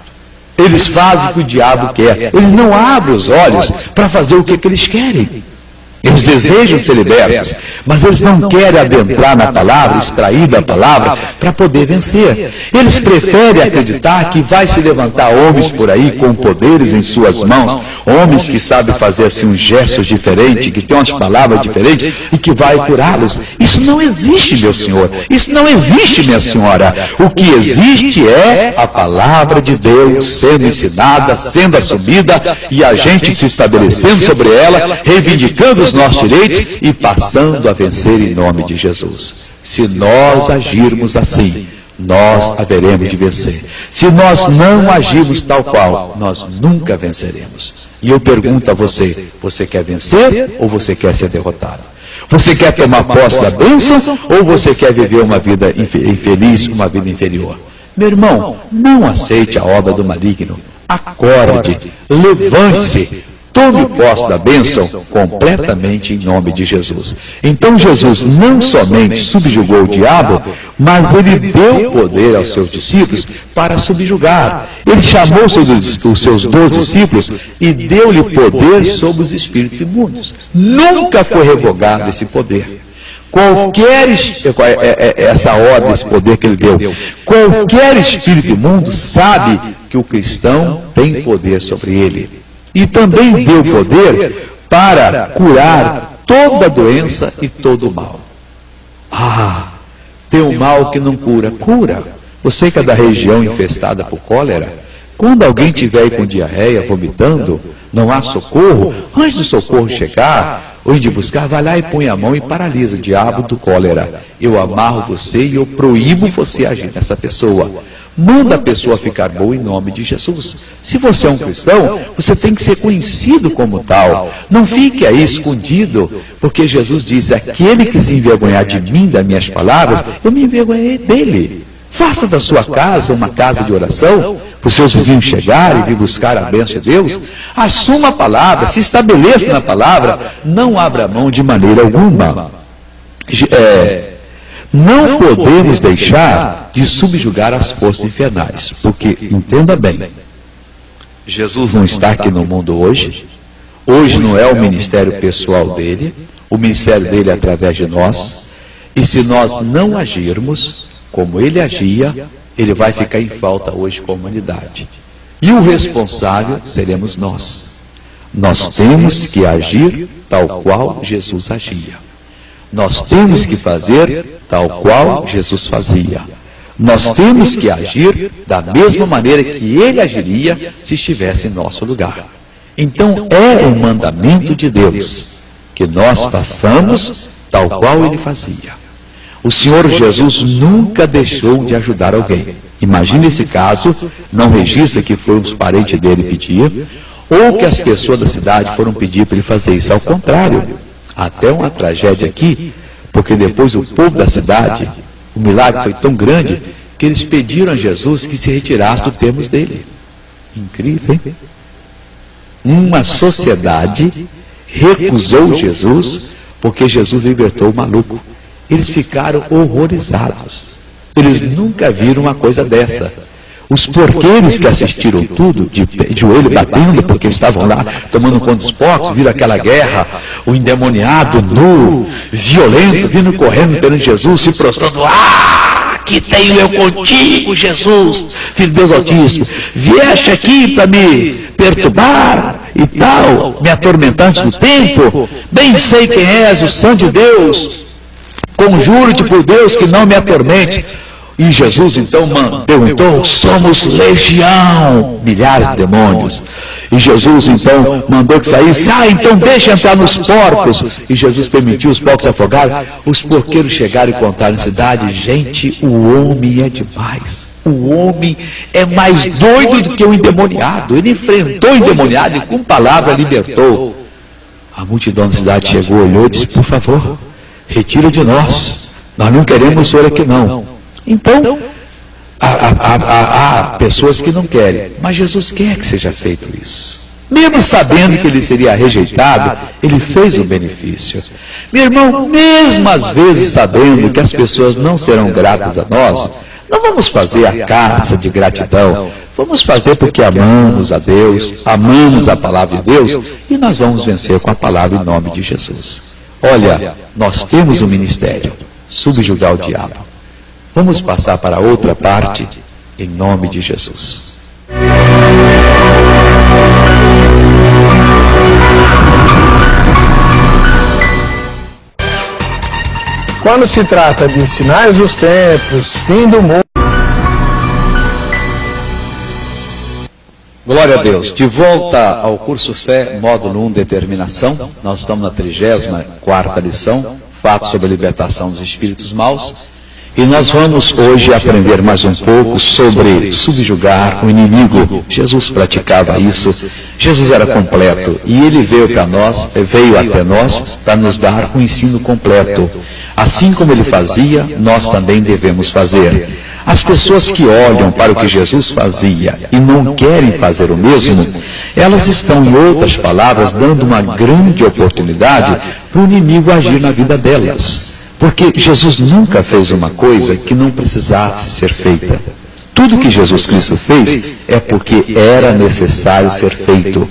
Eles fazem o que o diabo quer. Eles não abrem os olhos para fazer o que eles querem. Eles desejam ser libertos, mas eles não querem adentrar na palavra, extrair da palavra, para poder vencer. Eles preferem acreditar que vai se levantar homens por aí com poderes em suas mãos, homens que sabem fazer assim uns gestos diferentes, que têm umas palavras diferentes e que vai curá-los. Isso não existe, meu senhor. Isso não existe, minha senhora. O que existe é a palavra de Deus sendo ensinada, sendo assumida e a gente se estabelecendo sobre ela, reivindicando os nossos direitos e passando a vencer em nome de Jesus. Se nós agirmos assim, nós haveremos de vencer. Se nós não agirmos tal qual, nós nunca venceremos. E eu pergunto a você, você quer vencer ou você quer ser derrotado? Você quer tomar posse da bênção ou você quer viver uma vida infeliz, uma vida inferior? Meu irmão, não aceite a obra do maligno. Acorde, levante-se, tome posse da bênção completamente em nome de Jesus. Então Jesus não somente subjugou o diabo, mas ele deu poder aos seus discípulos para subjugar. Ele chamou os seus 12 discípulos e deu-lhe poder sobre os espíritos imundos. Nunca foi revogado esse poder. Essa ordem, esse poder que ele deu, qualquer espírito imundo sabe que o cristão tem poder sobre ele. E também deu poder para curar toda doença e todo mal. Tem um mal que não cura. Cura. Você que é da região infestada por cólera, quando alguém estiver com diarreia, vomitando, não há socorro, antes do socorro chegar, ou de buscar, vai lá e põe a mão e paralisa o diabo do cólera. Eu amarro você e eu proíbo você agir nessa pessoa. Manda a pessoa ficar boa em nome de Jesus. Se você é um cristão, você tem que ser conhecido como tal. Não fique aí escondido, porque Jesus diz, aquele que se envergonhar de mim, das minhas palavras, eu me envergonhei dele. Faça da sua casa uma casa de oração, para os seus vizinhos chegarem e vir buscar a bênção de Deus. Assuma a palavra, se estabeleça na palavra, não abra mão de maneira alguma. Não podemos deixar de subjugar as forças infernais, porque, entenda bem, Jesus não está aqui no mundo hoje não é o ministério pessoal dele, o ministério dele é através de nós, e se nós não agirmos como ele agia, ele vai ficar em falta hoje com a humanidade. E o responsável seremos nós. Nós temos que agir tal qual Jesus agia. Nós temos que fazer tal qual Jesus fazia. Nós temos que agir da mesma maneira que ele agiria se estivesse em nosso lugar. Então é um mandamento de Deus que nós façamos tal qual ele fazia. O Senhor Jesus nunca deixou de ajudar alguém. Imagine esse caso, não registra que foi os parentes dele pedir, ou que as pessoas da cidade foram pedir para ele fazer isso. Ao contrário, até uma tragédia aqui, porque depois o povo da cidade, o milagre foi tão grande, que eles pediram a Jesus que se retirasse dos termos dele. Incrível, hein? Uma sociedade recusou Jesus porque Jesus libertou o maluco. Eles ficaram horrorizados. Eles nunca viram uma coisa dessa. Os porqueiros que assistiram tudo, de joelho batendo, porque estavam lá tomando conta dos porcos, viram aquela guerra, o endemoniado nu, violento, vindo correndo perante Jesus, se prostrando, que tenho eu contigo, Jesus, Filho de Deus Altíssimo, vieste aqui para me perturbar e tal, me atormentar antes do tempo, bem sei quem és, o Santo de Deus, conjuro-te por Deus que não me atormente. E Jesus então perguntou, somos legião, milhares de demônios. E Jesus então mandou que saísse, então deixa entrar nos porcos. E Jesus permitiu os porcos afogarem. Os porqueiros chegaram e contaram na cidade, gente, o homem é demais. O homem é mais doido do que o endemoniado. Ele enfrentou o endemoniado e com palavra libertou. A multidão da cidade chegou, olhou e disse, por favor, retira de nós não queremos o senhor aqui não. Então, há pessoas que não querem, mas Jesus quer que seja feito isso. Mesmo sabendo que ele seria rejeitado, ele fez o benefício. Meu irmão, mesmo às vezes sabendo que as pessoas não serão gratas a nós, não vamos fazer a carta de gratidão. Vamos fazer porque amamos a Deus, amamos a palavra de Deus, e nós vamos vencer com a palavra em nome de Jesus. Olha, nós temos um ministério, subjugar o diabo. Vamos passar para outra parte, em nome de Jesus. Quando se trata de sinais dos tempos, fim do mundo... Glória a Deus. De volta ao curso Fé, módulo 1, Determinação. Nós estamos na 34ª lição, Fatos sobre a Libertação dos Espíritos Maus. E nós vamos hoje aprender mais um pouco sobre subjugar o inimigo. Jesus praticava isso. Jesus era completo e ele veio até nós para nos dar um ensino completo. Assim como ele fazia, nós também devemos fazer. As pessoas que olham para o que Jesus fazia e não querem fazer o mesmo, elas estão, em outras palavras, dando uma grande oportunidade para o inimigo agir na vida delas. Porque Jesus nunca fez uma coisa que não precisasse ser feita. Tudo que Jesus Cristo fez é porque era necessário ser feito.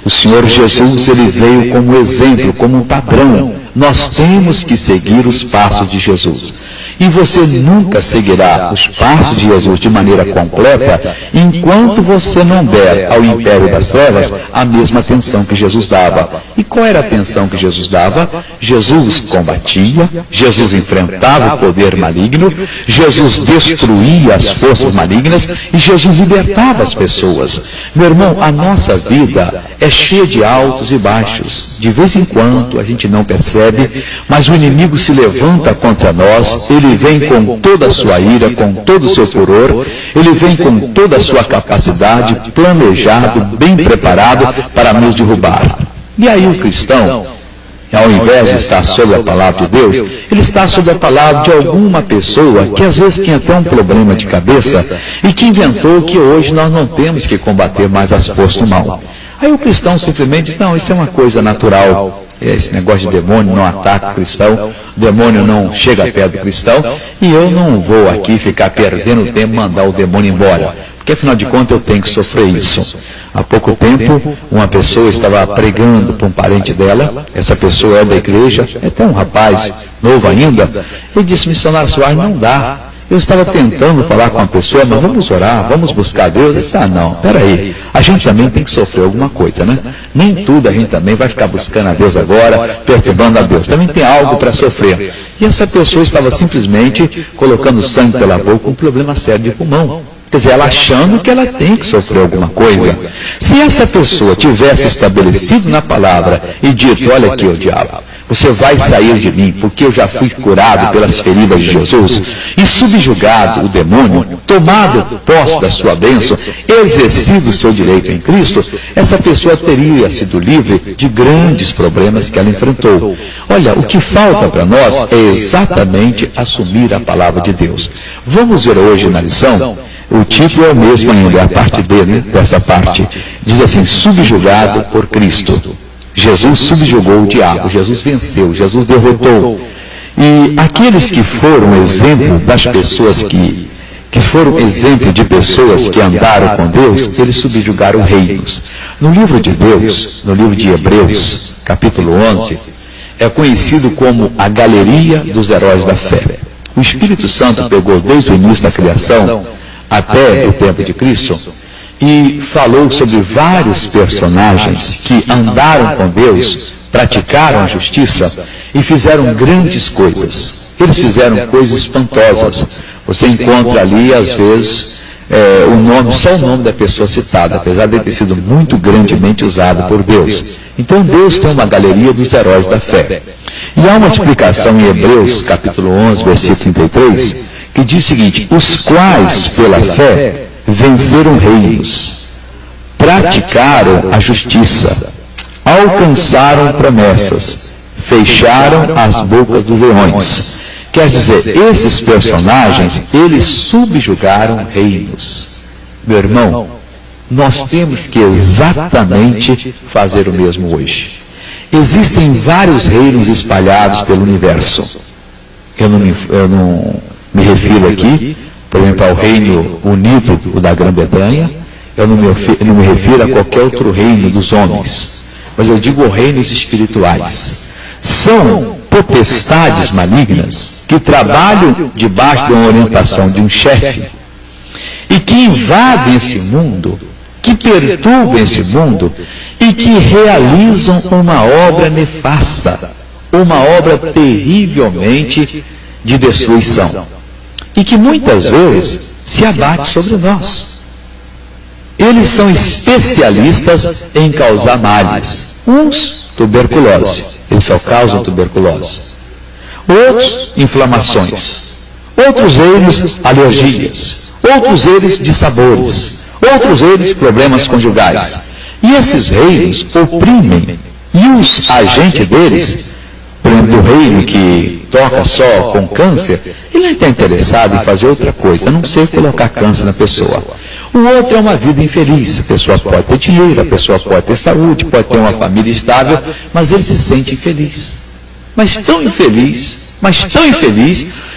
O Senhor Jesus, ele veio como exemplo, como um padrão. Nós temos que seguir os passos de Jesus. E você nunca seguirá os passos de Jesus de maneira completa enquanto você não der ao império das trevas a mesma atenção que Jesus dava. E qual era a atenção que Jesus dava? Jesus combatia, Jesus enfrentava o poder maligno, Jesus destruía as forças malignas e Jesus libertava as pessoas. Meu irmão, a nossa vida é cheia de altos e baixos. De vez em quando a gente não percebe, mas o inimigo se levanta contra nós, ele vem com toda a sua ira, com todo o seu furor, ele vem com toda a sua capacidade, planejado, bem preparado para nos derrubar. E aí o cristão, ao invés de estar sob a palavra de Deus, ele está sob a palavra de alguma pessoa que às vezes tem até um problema de cabeça e que inventou que hoje nós não temos que combater mais as forças do mal. Aí o cristão simplesmente diz, não, isso é uma coisa natural. Esse negócio de demônio não ataca o cristão, o demônio não chega perto do cristão, e eu não vou aqui ficar perdendo tempo e mandar o demônio embora, porque afinal de contas eu tenho que sofrer isso. Há pouco tempo, uma pessoa estava pregando para um parente dela, essa pessoa é da igreja, é até um rapaz novo ainda, e disse, missionário Soares, não dá. Eu estava tentando falar com a pessoa, mas vamos orar, vamos buscar Deus. Eu disse, não, peraí, a gente também tem que sofrer alguma coisa, né? Nem tudo a gente também vai ficar buscando a Deus agora, perturbando a Deus. Também tem algo para sofrer. E essa pessoa estava simplesmente colocando sangue pela boca com um problema sério de pulmão. Quer dizer, ela achando que ela tem que sofrer alguma coisa. Se essa pessoa tivesse estabelecido na palavra e dito, olha aqui, o diabo, você vai sair de mim, porque eu já fui curado pelas feridas de Jesus, e subjugado o demônio, tomado posse da sua bênção, exercido o seu direito em Cristo, essa pessoa teria sido livre de grandes problemas que ela enfrentou. Olha, o que falta para nós é exatamente assumir a palavra de Deus. Vamos ver hoje na lição O título é o mesmo ainda, a parte D, né, dessa parte. Diz assim, subjugado por Cristo. Jesus subjugou o diabo, Jesus venceu, Jesus derrotou. E aqueles que foram exemplo das pessoas que foram exemplo de pessoas que andaram com Deus, eles subjugaram reinos. No livro de Deus, no livro de Hebreus, capítulo 11, é conhecido como a galeria dos heróis da fé. O Espírito Santo pegou desde o início da criação até o tempo de Cristo e falou sobre vários personagens que andaram com Deus, praticaram a justiça e fizeram grandes coisas. Eles fizeram coisas espantosas. Você encontra ali, às vezes, só o nome da pessoa citada, apesar de ter sido muito grandemente usado por Deus. Então Deus tem uma galeria dos heróis da fé. E há uma explicação em Hebreus, capítulo 11, versículo 33, que diz o seguinte, os quais, pela fé, venceram reinos, praticaram a justiça, alcançaram promessas, fecharam as bocas dos leões. Quer dizer, esses personagens, eles subjugaram reinos. Meu irmão, nós temos que exatamente fazer o mesmo hoje. Existem vários reinos espalhados pelo universo. Eu não me refiro aqui, por exemplo, ao Reino Unido, o da Grã-Bretanha. Eu não me refiro a qualquer outro reino dos homens. Mas eu digo reinos espirituais. São potestades malignas que trabalham debaixo de uma orientação de um chefe e que invadem esse mundo, que perturbam esse mundo e que realizam uma obra nefasta, uma obra terrivelmente de destruição e que muitas vezes se abate sobre nós. Eles são especialistas em causar males. Uns, tuberculose. Eles só causam tuberculose. Outros, inflamações. Outros eles, alergias. Outros eles, dissabores. Outros eles, problemas conjugais. E esses reinos oprimem. E os agentes deles, por exemplo, do reino que toca só com câncer, ele não está interessado em fazer outra coisa, a não ser colocar câncer na pessoa. O outro é uma vida infeliz. A pessoa pode ter dinheiro, a pessoa pode ter saúde, pode ter uma família estável, mas ele se sente infeliz. Mas tão infeliz,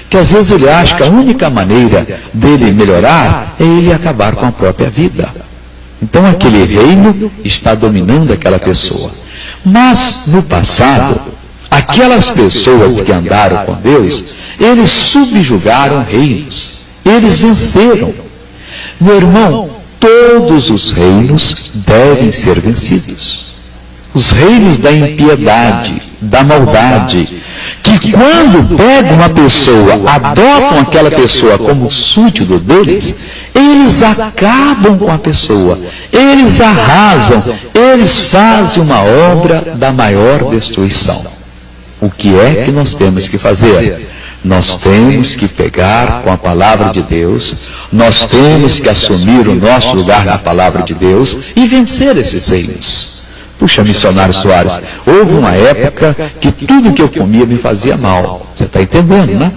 que às vezes ele acha que a única maneira dele melhorar é ele acabar com a própria vida. Então aquele reino está dominando aquela pessoa. Mas no passado, aquelas pessoas que andaram com Deus, eles subjugaram reinos, eles venceram. Meu irmão, todos os reinos devem ser vencidos. Os reinos da impiedade, da maldade, que quando pegam uma pessoa, adotam aquela pessoa como súdito deles, eles acabam com a pessoa, eles arrasam, eles fazem uma obra da maior destruição. O que é que nós temos que fazer? Nós temos que pegar com a palavra de Deus, nós temos que assumir o nosso lugar na palavra de Deus e vencer esses reinos. Puxa, missionário Soares, houve uma época que tudo que eu comia me fazia mal. Você está entendendo, né?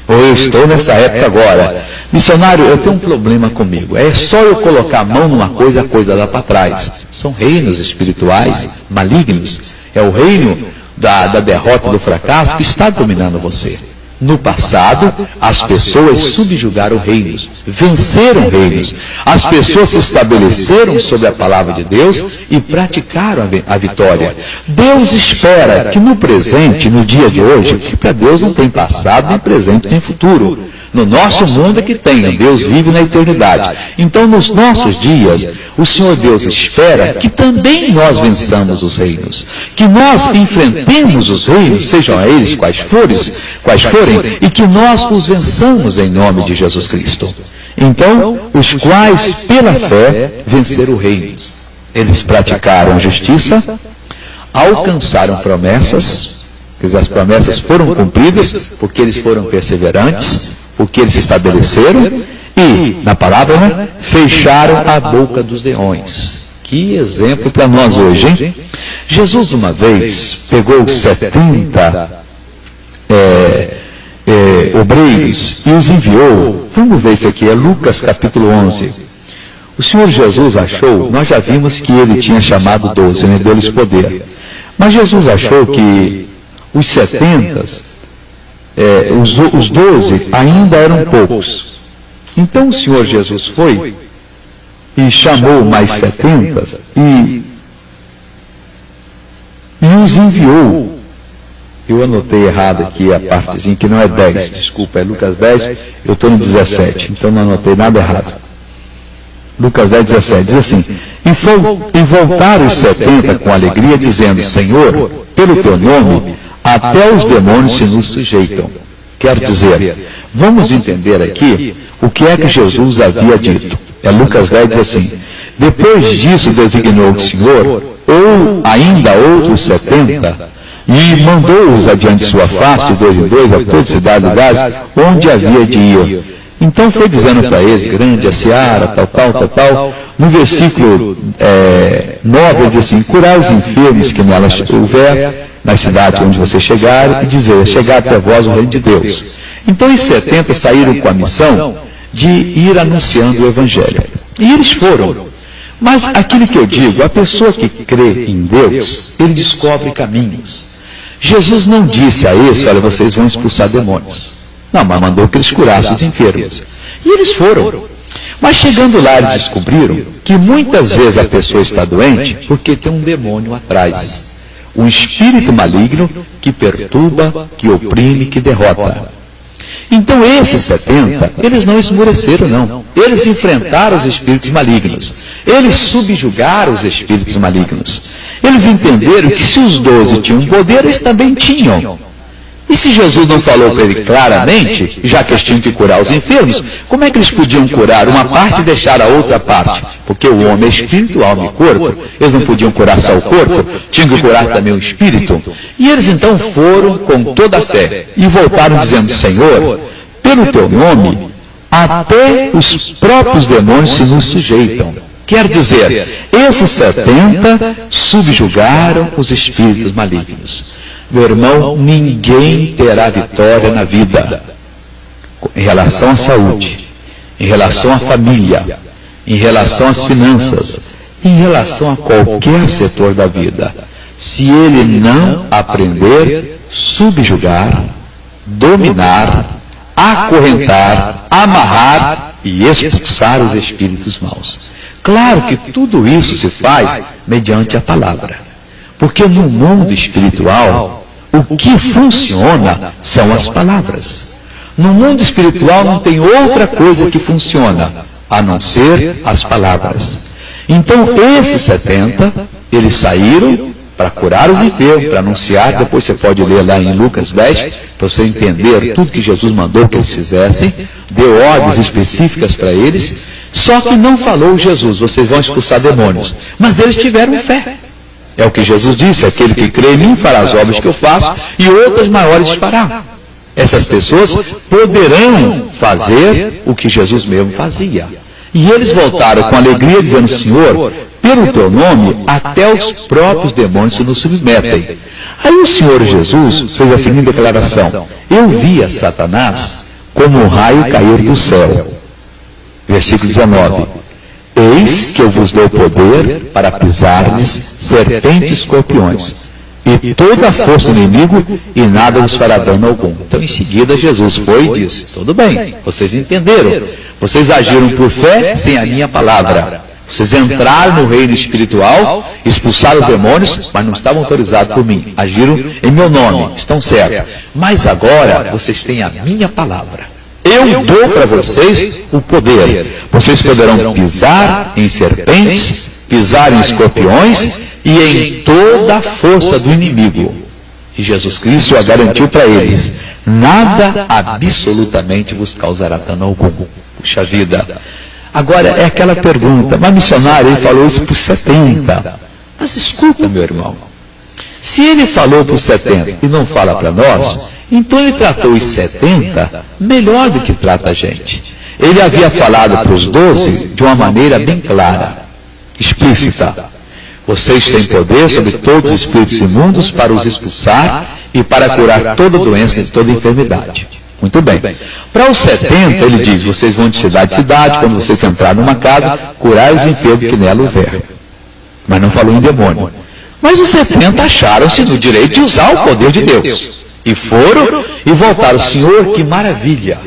Ou eu estou nessa época agora. Missionário, eu tenho um problema comigo. É só eu colocar a mão numa coisa, a coisa dá para trás. São reinos espirituais malignos. É o reino da derrota, do fracasso que está dominando você. No passado, as pessoas subjugaram reinos, venceram reinos. As pessoas se estabeleceram sobre a palavra de Deus e praticaram a vitória. Deus espera que no presente, no dia de hoje, que para Deus não tem passado, nem presente, nem futuro. No nosso mundo é que tem, Deus vive na eternidade. Então, nos nossos dias, o Senhor Deus espera que também nós vençamos os reinos, que nós enfrentemos os reinos, sejam eles quais forem, e que nós os vençamos em nome de Jesus Cristo. Então, os quais, pela fé, venceram reinos. Eles praticaram a justiça, alcançaram promessas, quer dizer, as promessas foram cumpridas, porque eles foram perseverantes, porque eles se estabeleceram e, na palavra, né, fecharam a boca dos leões. Que exemplo para nós hoje, hein? Jesus uma vez pegou 70 obreiros e os enviou. Vamos ver isso aqui, é Lucas capítulo 11. O Senhor Jesus achou, nós já vimos que ele tinha chamado 12, né, deu-lhes poder. Mas Jesus achou que os 70, os 12 ainda eram poucos. Então o Senhor Jesus foi e chamou mais 70 e os enviou. Eu anotei errado aqui a partezinha, que não é 10, desculpa, é Lucas 10, eu estou no 17, então não anotei nada errado. Lucas 10, 17, diz assim: e voltaram os 70 com alegria, dizendo: Senhor, pelo teu nome, até os demônios se nos sujeitam. Quero dizer, vamos entender aqui o que é que Jesus havia dito. É Lucas 10, diz assim: depois disso designou o Senhor, ou ainda outros 70, e mandou-os adiante de sua face, de dois em dois, a toda cidade e lugares, onde havia de ir. Então foi dizendo para eles, grande a seara, tal. No versículo 9, ele diz assim: curar os enfermos que nelas houver, na cidade onde você chegar, e dizer: chegar até vós o reino de Deus. Então os 70 saíram com a missão de ir anunciando o Evangelho. E eles foram. Mas aquilo que eu digo, a pessoa que crê em Deus, ele descobre caminhos. Jesus não disse a eles: olha, vocês vão expulsar demônios. Não, mas mandou que eles curassem os enfermos. E eles foram. Mas chegando lá, eles descobriram que muitas vezes a pessoa está doente porque tem um demônio atrás. Um espírito maligno que perturba, que oprime, que derrota. Então esses 70, eles não esmoreceram não. Eles enfrentaram os espíritos malignos. Eles subjugaram os espíritos malignos. Eles entenderam que se os 12 tinham poder, eles também tinham. E se Jesus não falou para ele claramente, já que eles tinham que curar os enfermos, como é que eles podiam curar uma parte e deixar a outra parte? Porque o homem é espírito, alma e corpo. Eles não podiam curar só o corpo, tinham que curar também o espírito. E eles então foram com toda a fé e voltaram dizendo: Senhor, pelo teu nome, até os próprios demônios se nos sujeitam. Quer dizer, esses 70 subjugaram os espíritos malignos. Meu irmão, ninguém terá vitória na vida em relação à saúde, em relação à família, em relação às finanças, em relação a qualquer setor da vida, se ele não aprender a subjugar, dominar, acorrentar, amarrar e expulsar os espíritos maus. Claro que tudo isso se faz mediante a palavra, porque no mundo espiritual o que funciona são as palavras. No mundo espiritual não tem outra coisa que funciona, a não ser as palavras. Então esses 70, eles saíram para curar os enfermos, para anunciar. Depois você pode ler lá em Lucas 10, para você entender tudo que Jesus mandou que eles fizessem, deu ordens específicas para eles, só que não falou Jesus: vocês vão expulsar demônios. Mas eles tiveram fé. É o que Jesus disse: aquele que crê em mim fará as obras que eu faço e outras maiores fará. Essas pessoas poderão fazer o que Jesus mesmo fazia. E eles voltaram com alegria dizendo: Senhor, pelo teu nome, até os próprios demônios se nos submetem. Aí o Senhor Jesus fez a seguinte declaração: eu via Satanás como um raio cair do céu. Versículo 19: eis que eu vos dou poder para pisar-lhes serpentes e escorpiões, e toda a força do inimigo, e nada vos fará dano algum. Então em seguida Jesus foi e disse: tudo bem, vocês entenderam, vocês agiram por fé sem a minha palavra. Vocês entraram no reino espiritual, expulsaram os demônios, mas não estavam autorizados por mim. Agiram em meu nome, estão certos. Mas agora vocês têm a minha palavra. Eu dou para vocês o poder. Vocês poderão pisar em serpentes, pisar em escorpiões e em toda a força do inimigo. E Jesus Cristo a garantiu para eles: nada absolutamente vos causará dano algum. Puxa vida. Agora é aquela pergunta: mas missionário, ele falou isso por 70. Mas escuta, meu irmão, se ele falou por 70 e não fala para nós, então ele tratou os 70 melhor do que trata a gente. Ele havia falado para os 12 de uma maneira bem clara, explícita: vocês têm poder sobre todos os espíritos imundos para os expulsar e para curar toda doença e toda enfermidade. Muito bem. Para os 70, ele diz, vocês vão de cidade em cidade, quando vocês entrarem numa casa, curai os enfermos que nela houver. Mas não falou em demônio. Mas os 70 acharam-se no direito de usar o poder de Deus. E foram e voltaram. Senhor, que maravilha!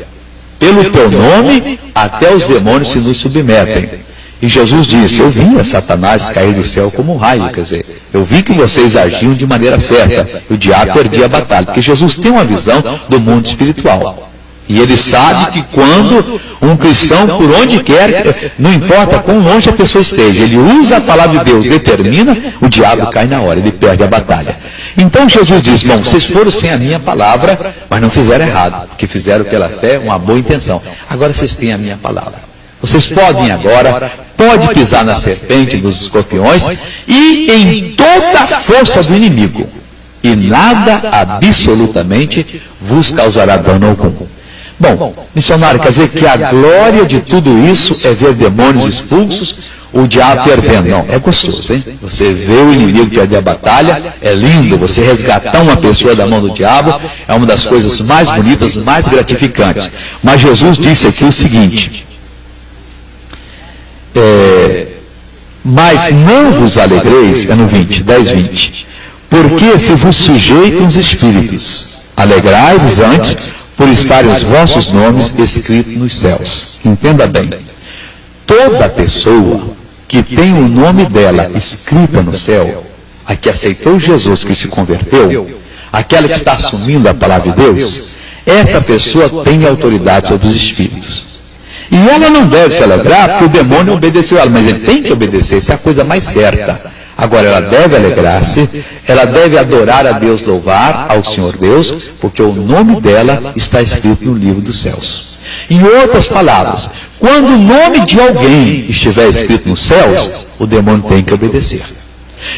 Pelo teu nome, até os demônios se nos submetem. E Jesus disse, eu vi a Satanás cair do céu como um raio, quer dizer, eu vi que vocês agiam de maneira certa, e o diabo perdia a batalha, porque Jesus tem uma visão do mundo espiritual. E ele sabe que quando um cristão, por onde quer, não importa quão longe a pessoa esteja, ele usa a palavra de Deus, determina, o diabo cai na hora, ele perde a batalha. Então Jesus diz, bom, vocês foram sem a minha palavra, mas não fizeram errado, porque fizeram pela fé uma boa intenção. Agora vocês têm a minha palavra. Vocês podem agora, pode pisar na serpente, nos escorpiões, e em toda a força do inimigo. E nada absolutamente vos causará dano algum. Bom, missionário, quer dizer que a glória de tudo isso é ver demônios expulsos, o diabo perdendo. Não, é gostoso, hein? Você vê o inimigo perder a batalha, é lindo. Você resgatar uma pessoa da mão do diabo é uma das coisas mais bonitas, mais gratificantes. Mas Jesus disse aqui o seguinte, mas não vos alegreis, é no 20, 10, 20, porque se vos sujeitam os espíritos, alegrai-vos antes por estarem os vossos nomes escritos nos céus. Entenda bem, toda pessoa que tem o nome dela escrita no céu, a que aceitou Jesus, que se converteu, aquela que está assumindo a palavra de Deus, essa pessoa tem autoridade sobre os espíritos. E ela não deve se alegrar porque o demônio obedeceu ela, mas ele tem que obedecer, isso é a coisa mais certa. Agora, ela deve alegrar-se, ela deve adorar a Deus, louvar ao Senhor Deus, porque o nome dela está escrito no livro dos céus. Em outras palavras, quando o nome de alguém estiver escrito nos céus, o demônio tem que obedecer.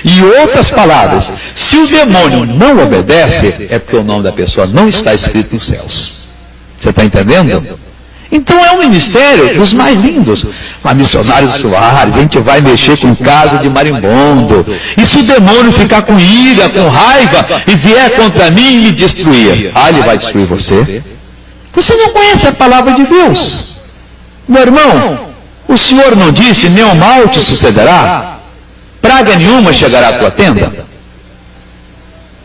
Em outras palavras, se o demônio não obedece, é porque o nome da pessoa não está escrito nos céus. Você está entendendo? Então é um ministério dos mais lindos. Mas missionários Soares, a gente vai mexer com casa de marimbondo. E se o demônio ficar com ira, com raiva, e vier contra mim e me destruir? Ah, ele vai destruir você. Você não conhece a palavra de Deus. Meu irmão, o Senhor não disse, nenhum mal te sucederá, praga nenhuma chegará à tua tenda.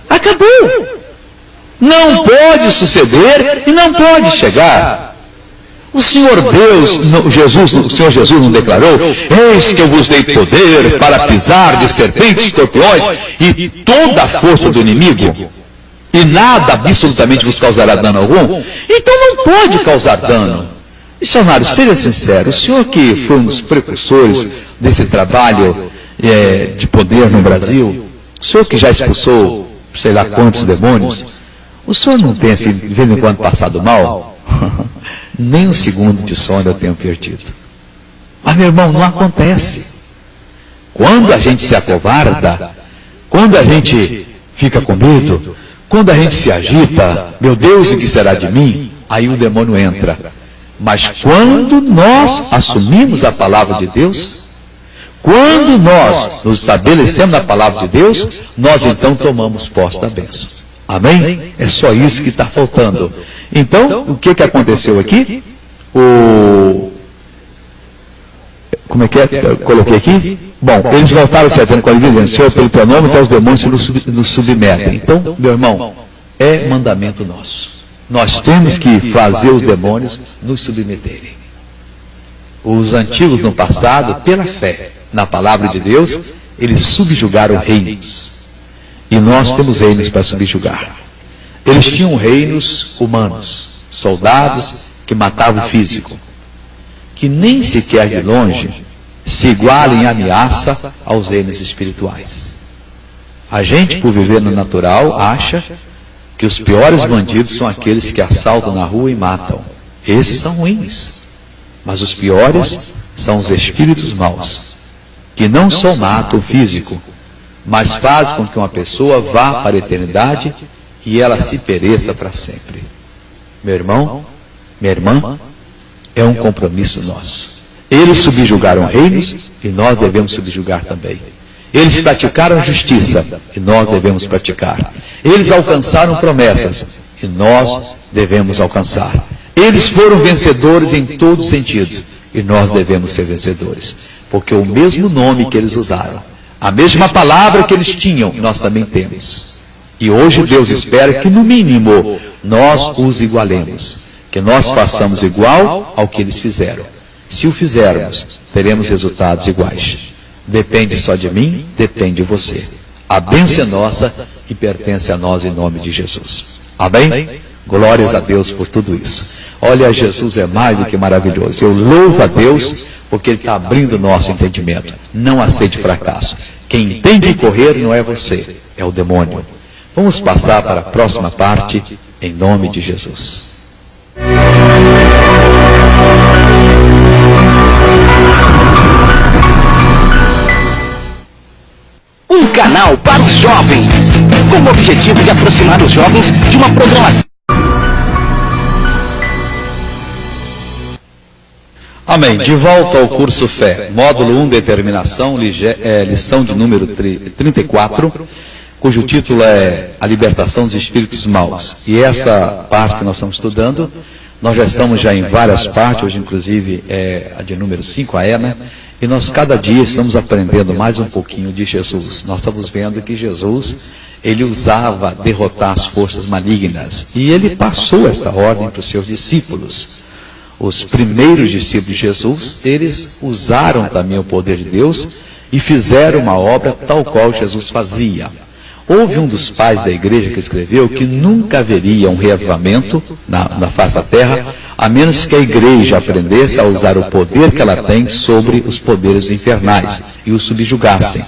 Acabou. Não pode suceder e não pode chegar. O Senhor Deus, o Senhor Jesus não declarou, eis que eu vos dei poder para pisar de serpentes, escorpiões e toda a força do inimigo, e nada absolutamente vos causará dano algum? Então não pode causar dano. Missionário, seja sincero, o senhor que foi um dos precursores desse trabalho de poder no Brasil, o senhor que já expulsou sei lá quantos demônios, o senhor não tem assim, de vez em quando passado mal? Nem um segundo de sono eu tenho perdido. Mas meu irmão, não acontece. Quando a gente se acovarda, quando a gente fica com medo, quando a gente se agita, meu Deus, o que será de mim? Aí o demônio entra. Mas quando nós assumimos a palavra de Deus, quando nós nos estabelecemos na palavra de Deus, nós então tomamos posse da bênção. Amém? É só isso que está faltando. Então, o que aconteceu aqui? Como é que é? Eu coloquei aqui? Bom, eles voltaram se atendendo com ele, dizendo, Senhor, pelo teu nome, então os demônios nos submetem. Então, meu irmão, é mandamento nosso. Nós temos que fazer os demônios nos submeterem. Os antigos no passado, pela fé na palavra de Deus, eles subjugaram reinos. E nós temos reinos para subjugar. Eles tinham reinos humanos, soldados que matavam o físico, que nem sequer de longe se igualem em ameaça aos reinos espirituais. A gente, por viver no natural, acha que os piores bandidos são aqueles que assaltam na rua e matam. Esses são ruins. Mas os piores são os espíritos maus, que não só matam o físico, mas fazem com que uma pessoa vá para a eternidade e ela se pereça para sempre. Meu irmão, minha irmã, é um compromisso nosso. Eles subjugaram reinos e nós devemos subjugar também. Eles praticaram justiça e nós devemos praticar. Eles alcançaram promessas e nós devemos alcançar. Eles foram vencedores em todos os sentidos, e nós devemos ser vencedores, porque o mesmo nome que eles usaram, a mesma palavra que eles tinham, nós também temos. E hoje Deus espera que, no mínimo, nós os igualemos, que nós façamos igual ao que eles fizeram. Se o fizermos, teremos resultados iguais. Depende só de mim, depende de você. A bênção é nossa e pertence a nós em nome de Jesus. Amém? Glórias a Deus por tudo isso. Olha, Jesus é mais do que maravilhoso. Eu louvo a Deus porque Ele está abrindo o nosso entendimento. Não aceite fracasso. Quem tem de correr não é você, é o demônio. Vamos passar para a próxima parte, em nome de Jesus. Um canal para os jovens, com o objetivo de aproximar os jovens de uma programação. Amém. De volta ao curso Fé, módulo 1, determinação, lição de número 34, cujo título é A Libertação dos Espíritos Maus. E essa parte que nós estamos estudando, nós já estamos já em várias partes, hoje inclusive é a de número 5, a E, né? E nós cada dia estamos aprendendo mais um pouquinho de Jesus. Nós estamos vendo que Jesus, ele usava derrotar as forças malignas. E ele passou essa ordem para os seus discípulos. Os primeiros discípulos de Jesus, eles usaram também o poder de Deus e fizeram uma obra tal qual Jesus fazia. Houve um dos pais da igreja que escreveu que nunca haveria um reavivamento na face da terra, a menos que a igreja aprendesse a usar o poder que ela tem sobre os poderes infernais e os subjugassem.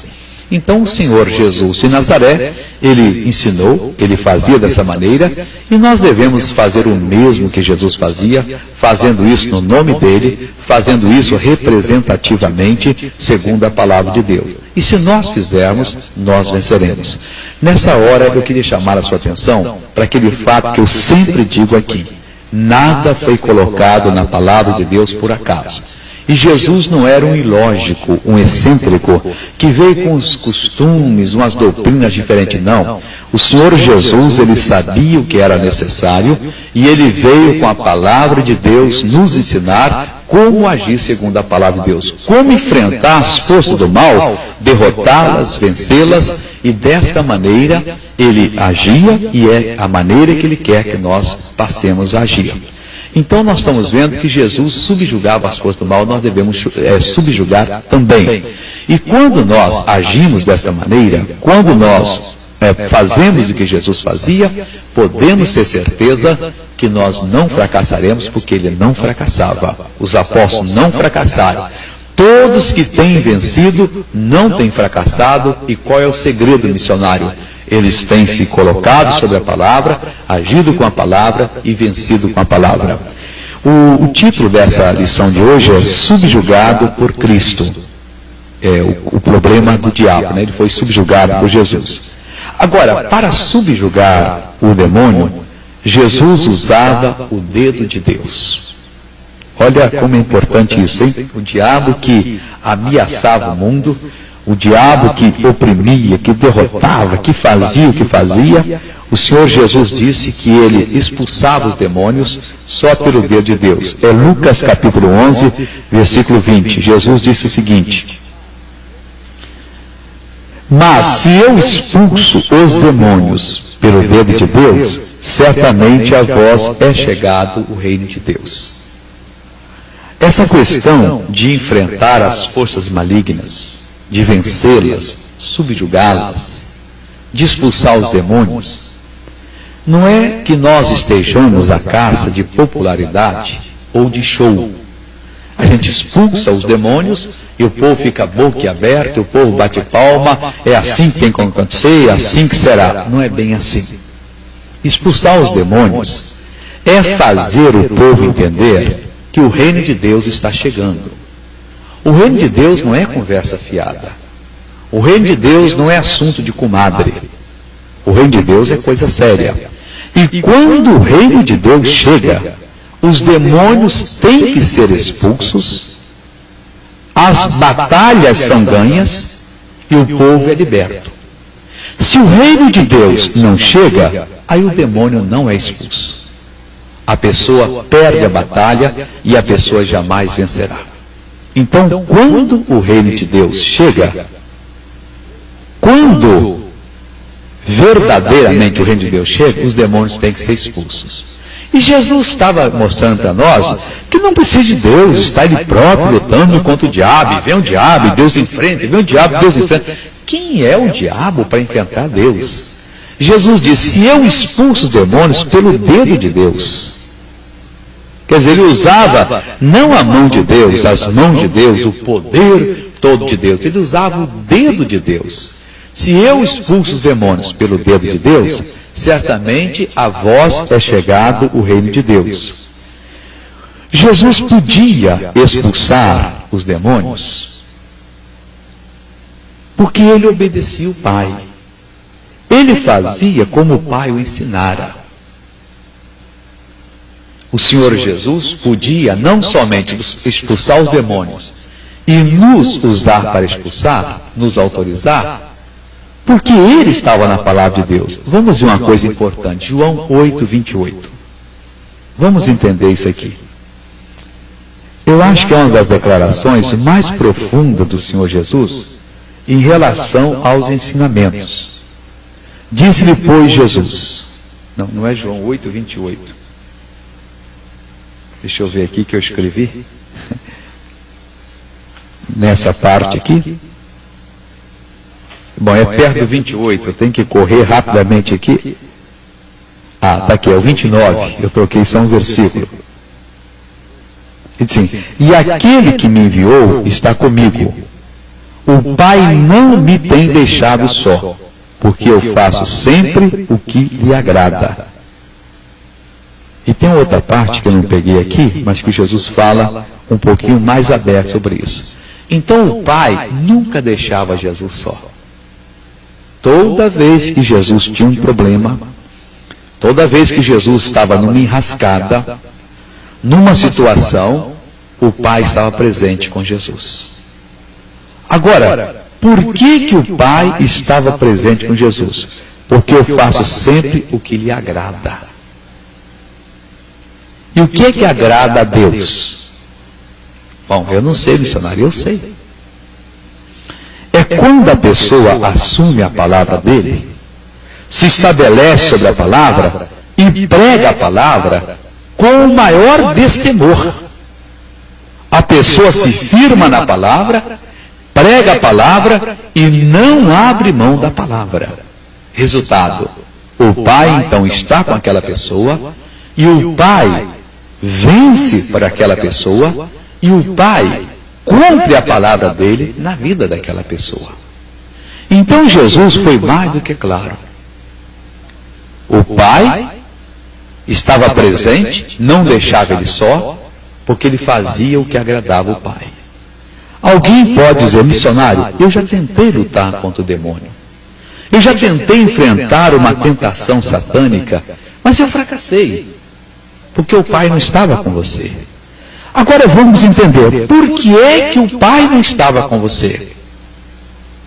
Então o Senhor Jesus de Nazaré, ele ensinou, ele fazia dessa maneira, e nós devemos fazer o mesmo que Jesus fazia, fazendo isso no nome dele, fazendo isso representativamente, segundo a palavra de Deus. E se nós fizermos, nós venceremos. Nessa hora eu queria chamar a sua atenção para aquele fato que eu sempre digo aqui: nada foi colocado na palavra de Deus por acaso. E Jesus não era um ilógico, um excêntrico, que veio com os costumes, umas doutrinas diferentes, não. O Senhor Jesus, ele sabia o que era necessário, e ele veio com a palavra de Deus nos ensinar como agir segundo a palavra de Deus. Como enfrentar as forças do mal, derrotá-las, vencê-las, e desta maneira ele agia, e é a maneira que ele quer que nós passemos a agir. Então nós estamos vendo que Jesus subjugava as forças do mal, nós devemos subjugar também. E quando nós agimos dessa maneira, quando nós fazemos o que Jesus fazia, podemos ter certeza que nós não fracassaremos, porque ele não fracassava. Os apóstolos não fracassaram. Todos que têm vencido não têm fracassado. E qual é o segredo missionário? Eles têm se colocado sobre a palavra, agido com a palavra e vencido com a palavra. O título dessa lição de hoje é Subjugado por Cristo. É o problema do diabo, né? Ele foi subjugado por Jesus. Agora, para subjugar o demônio, Jesus usava o dedo de Deus. Olha como é importante isso, hein? O diabo que ameaçava o mundo, o diabo que oprimia, que derrotava, que fazia o que fazia, o Senhor Jesus disse que ele expulsava os demônios só pelo dedo de Deus. É Lucas capítulo 11, versículo 20. Jesus disse o seguinte: mas se eu expulso os demônios pelo dedo de Deus, certamente a vós é chegado o reino de Deus. Essa questão de enfrentar as forças malignas, de vencê-las, subjugá-las, de expulsar os demônios, não é que nós estejamos à caça de popularidade ou de show. A gente expulsa os demônios e o povo fica boquiaberto, o povo bate palma, é assim que tem que acontecer, é assim que será. Não é bem assim. Expulsar os demônios é fazer o povo entender que o reino de Deus está chegando. O reino de Deus não é conversa fiada. O reino de Deus não é assunto de comadre. O reino de Deus é coisa séria. E quando o reino de Deus chega, os demônios têm que ser expulsos, as batalhas são ganhas e o povo é liberto. Se o reino de Deus não chega, aí o demônio não é expulso. A pessoa perde a batalha e a pessoa jamais vencerá. Então, quando o reino de Deus chega, quando verdadeiramente o reino de Deus chega, os demônios têm que ser expulsos. E Jesus estava mostrando para nós que não precisa de Deus, está Ele próprio lutando contra o diabo, e vem o diabo e Deus enfrenta, e vem o diabo e Deus enfrenta. Quem é o diabo para enfrentar Deus? Jesus disse, se eu expulso os demônios pelo dedo de Deus. Quer dizer, ele usava não a mão de Deus, as mãos de Deus, o poder todo de Deus. Ele usava o dedo de Deus. Se eu expulso os demônios pelo dedo de Deus, certamente a vós é chegado o reino de Deus. Jesus podia expulsar os demônios porque ele obedecia o Pai. Ele fazia como o Pai o ensinara. O Senhor Jesus podia não somente expulsar os demônios e nos usar para expulsar, nos autorizar, porque ele estava na palavra de Deus. Vamos ver uma coisa importante, João 8, 28. Vamos entender isso aqui. Eu acho que é uma das declarações mais profundas do Senhor Jesus em relação aos ensinamentos. Disse-lhe, pois, Jesus. Não é João 8, 28. Deixa eu ver aqui que eu escrevi. Nessa parte aqui. Bom, é perto do 28, eu tenho que correr rapidamente aqui. Ah, está aqui, é o 29, eu troquei só um versículo. E diz assim, e aquele que me enviou está comigo. O Pai não me tem deixado só, porque eu faço sempre o que lhe agrada. E tem outra parte que eu não peguei aqui, mas que Jesus fala um pouquinho mais aberto sobre isso. Então o Pai nunca deixava Jesus só. Toda vez que Jesus tinha um problema, toda vez que Jesus estava numa enrascada, numa situação, o Pai estava presente com Jesus. Agora, por que o Pai estava presente com Jesus? Porque eu faço sempre o que lhe agrada. E o que é que agrada a Deus? Bom, eu não sei, missionário, eu sei. É quando a pessoa assume a palavra dele, se estabelece sobre a palavra e prega a palavra com o maior destemor. A pessoa se firma na palavra, prega a palavra e não abre mão da palavra. Resultado, o Pai então está com aquela pessoa e o Pai vence para aquela pessoa e o Pai cumpre a palavra dele na vida daquela pessoa. Então Jesus foi mais do que claro. O Pai estava presente, não deixava ele só, porque ele fazia o que agradava o Pai. Alguém pode dizer, missionário, eu já tentei lutar contra o demônio. Eu já tentei enfrentar uma tentação satânica, mas eu fracassei, porque o Pai não estava com você. Agora vamos entender, por que é que o Pai não estava com você?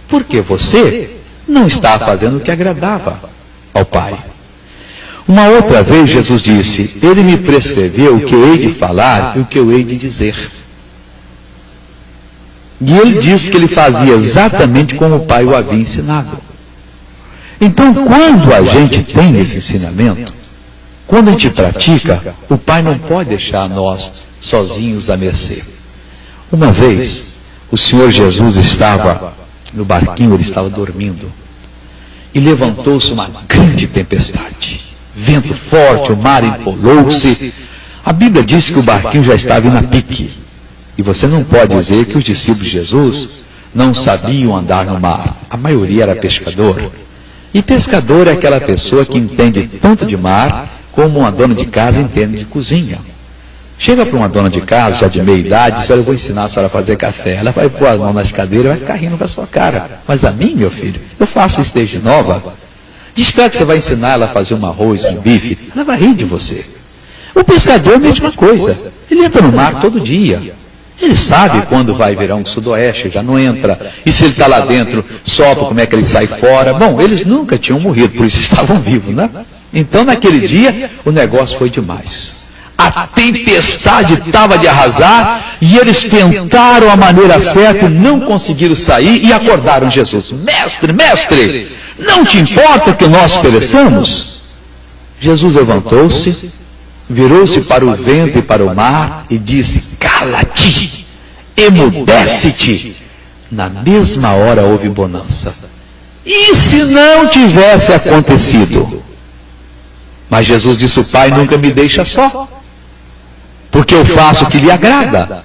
Porque você não estava fazendo o que agradava ao Pai. Uma outra vez Jesus disse, ele me prescreveu o que eu hei de falar e o que eu hei de dizer. E ele disse que ele fazia exatamente como o Pai o havia ensinado. Então, quando a gente tem esse ensinamento, quando a gente pratica, o Pai não pode deixar nós sozinhos à mercê. Uma vez, o Senhor Jesus estava no barquinho, ele estava dormindo, e levantou-se uma grande tempestade. Vento forte, o mar empolou-se. A Bíblia diz que o barquinho já estava indo a pique. E você não pode dizer que os discípulos de Jesus não sabiam andar no mar. A maioria era pescador. E pescador é aquela pessoa que entende tanto de mar como uma dona de casa entende de cozinha. Chega para uma dona de casa, já de meia idade, e diz, eu vou ensinar a senhora a fazer café. Ela vai pôr a mão nas cadeiras e vai ficar rindo para a sua cara. Mas a mim, meu filho, eu faço isso desde nova. Diz para ela que você vai ensinar ela a fazer um arroz, um bife, ela vai rir de você. O pescador é a mesma coisa. Ele entra no mar todo dia. Ele sabe quando vai virar um sudoeste, já não entra. E se ele está lá dentro, sopra, como é que ele sai fora? Bom, eles nunca tinham morrido, por isso estavam vivos, né? Então, naquele dia, o negócio foi demais. A tempestade estava de arrasar, e eles tentaram a maneira certa e não conseguiram sair, e acordaram Jesus. Mestre, mestre, não te importa que nós pereçamos? Jesus levantou-se, virou-se para o vento e para o mar e disse: cala-te, emudece-te. Na mesma hora houve bonança. E se não tivesse acontecido? Mas Jesus disse: o Pai nunca me deixa só, porque eu faço o que lhe agrada.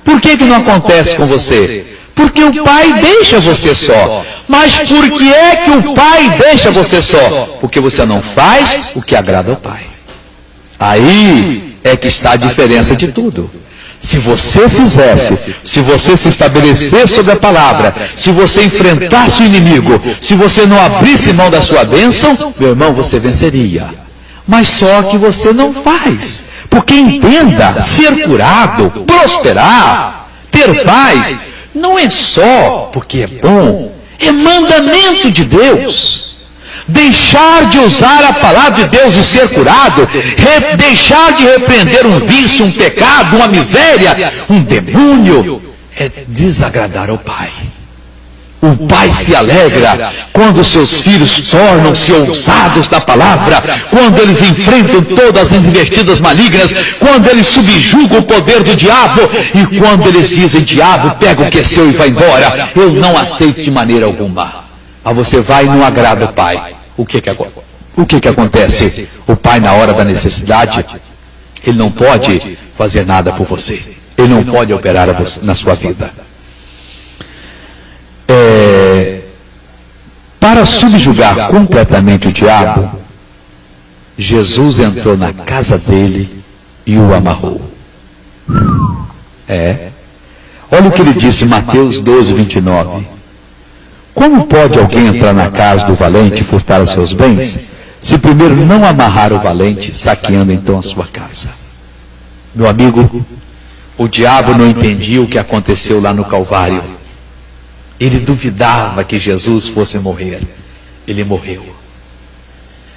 Por que não acontece com você? Porque o Pai deixa você só. Mas por que é que o Pai deixa você só? Porque você não faz o que agrada ao Pai. Aí é que está a diferença de tudo. Se você fizesse, se você se estabelecer sobre a palavra, se você enfrentasse o inimigo, se você não abrisse mão da sua bênção, meu irmão, você venceria. Mas só que você não faz. Porque entenda, ser curado, prosperar, ter paz, não é só porque é bom, é mandamento de Deus. Deixar de usar a palavra de Deus e ser curado, deixar de repreender um vício, um pecado, uma miséria, um demônio, é desagradar ao Pai. O Pai se alegra quando seus filhos tornam-se ousados da palavra, quando eles enfrentam todas as investidas malignas, quando eles subjugam o poder do diabo, e quando eles dizem: diabo, pega o que é seu e vai embora, eu não aceito de maneira alguma. Mas você vai e não agrada o Pai. O que acontece? O Pai, na hora da necessidade, ele não pode fazer nada por você. Ele não pode operar na sua vida. Para subjugar completamente o diabo, Jesus entrou na casa dele e o amarrou. Olha o que ele disse em Mateus 12, 29. Como pode alguém entrar na casa do valente e furtar os seus bens, se primeiro não amarrar o valente, saqueando então a sua casa? Meu amigo, o diabo não entendia o que aconteceu lá no Calvário. Ele duvidava que Jesus fosse morrer. Ele morreu.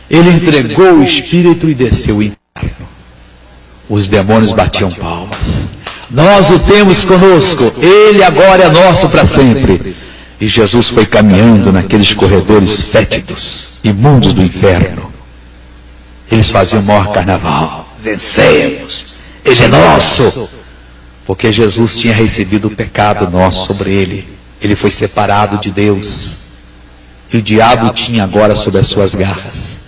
Ele entregou o Espírito e desceu o inferno. Os demônios batiam palmas. Nós o temos conosco. Ele agora é nosso para sempre. E Jesus foi caminhando naqueles corredores fétidos, imundos do inferno. Eles faziam o maior carnaval. Vencemos. Ele é nosso. Porque Jesus tinha recebido o pecado nosso sobre ele. Ele foi separado de Deus. E o diabo tinha agora sob as suas garras.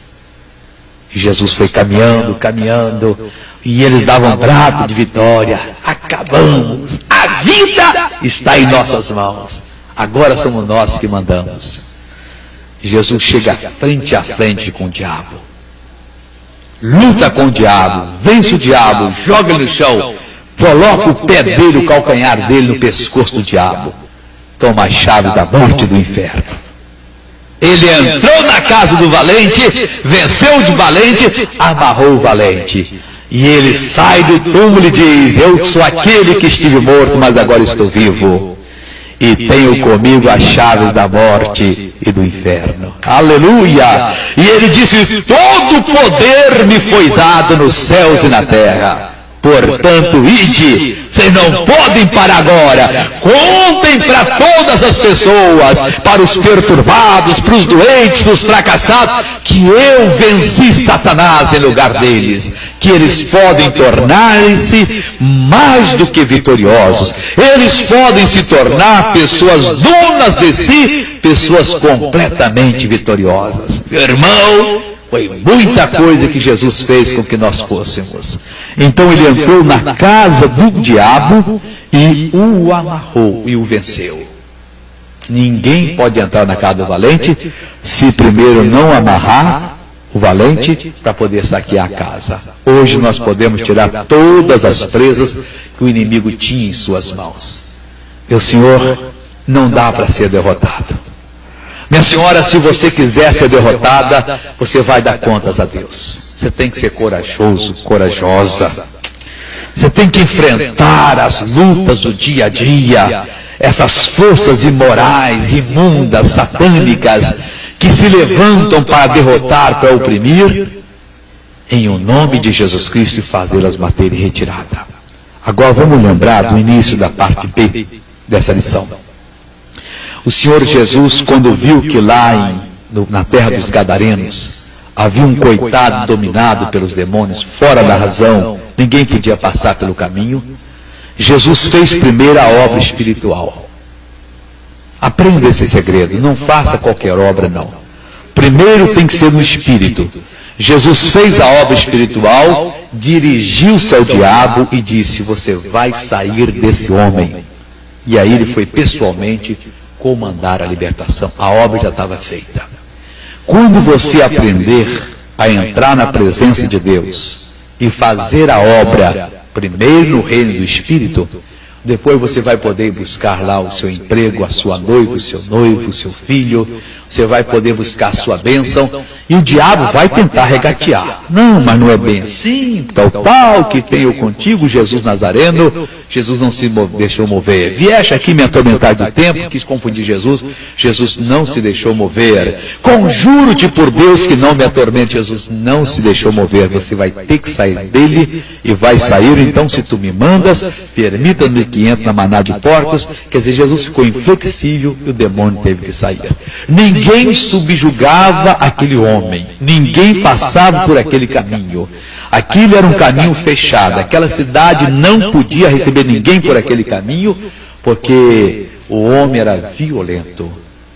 E Jesus foi caminhando, caminhando. E eles davam brado de vitória. Acabamos. A vida está em nossas mãos. Agora somos nós que mandamos. Jesus chega frente a frente com o diabo. Luta com o diabo. Vence o diabo. Joga ele no chão. Coloca o pé dele, o calcanhar dele no pescoço do diabo. Toma a chave da morte e do inferno. Ele entrou na casa do valente, venceu o valente, amarrou o valente. E ele sai do túmulo e diz: eu sou aquele que estive morto, mas agora estou vivo. E tenho comigo as chaves da morte e do inferno. Aleluia! E ele disse: todo poder me foi dado nos céus e na terra. Portanto, ide, vocês não podem parar agora. Contem para todas as pessoas, para os perturbados, para os doentes, para os fracassados, que eu venci Satanás em lugar deles. Que eles podem tornar-se mais do que vitoriosos. Eles podem se tornar pessoas donas de si, pessoas completamente vitoriosas. Meu irmão, foi muita coisa que Jesus fez com que nós fôssemos. Então ele entrou na casa do diabo e o amarrou e o venceu. Ninguém pode entrar na casa do valente se primeiro não amarrar o valente para poder saquear a casa. Hoje nós podemos tirar todas as presas que o inimigo tinha em suas mãos. Meu Senhor, não dá para ser derrotado. Minha senhora, se você quiser ser derrotada, você vai dar contas a Deus. Você tem que ser corajoso, corajosa. Você tem que enfrentar as lutas do dia a dia, essas forças imorais, imundas, satânicas, que se levantam para derrotar, para oprimir, em o nome de Jesus Cristo, e fazê-las bater em retirada. Agora vamos lembrar do início da parte B dessa lição. O Senhor Jesus, quando viu que lá na terra dos Gadarenos havia um coitado dominado pelos demônios, fora da razão, ninguém podia passar pelo caminho, Jesus fez primeiro a obra espiritual. Aprenda esse segredo, não faça qualquer obra não. Primeiro tem que ser no espírito. Jesus fez a obra espiritual, dirigiu-se ao diabo e disse: você vai sair desse homem. E aí ele foi pessoalmente comandar a libertação. A obra já estava feita. Quando você aprender a entrar na presença de Deus e fazer a obra primeiro no reino do Espírito, depois você vai poder buscar lá o seu emprego, a sua noiva, o seu noivo, o seu filho. Você vai poder buscar a sua bênção, e o diabo vai tentar regatear. Não, mas não é bem assim, tal que tenho contigo, Jesus Nazareno. Jesus não se deixou mover. Vieste aqui me atormentar do tempo, quis confundir Jesus. Jesus não se deixou mover. Conjuro-te por Deus que não me atormente. Jesus não se deixou mover. Você vai ter que sair dele, e vai sair. Então, se tu me mandas, permita-me que entre na manada de porcos. Quer dizer, Jesus ficou inflexível e o demônio teve que sair. Ninguém subjugava aquele homem, ninguém passava por aquele caminho. Aquilo era um caminho fechado, aquela cidade não podia receber ninguém por aquele caminho, porque o homem era violento.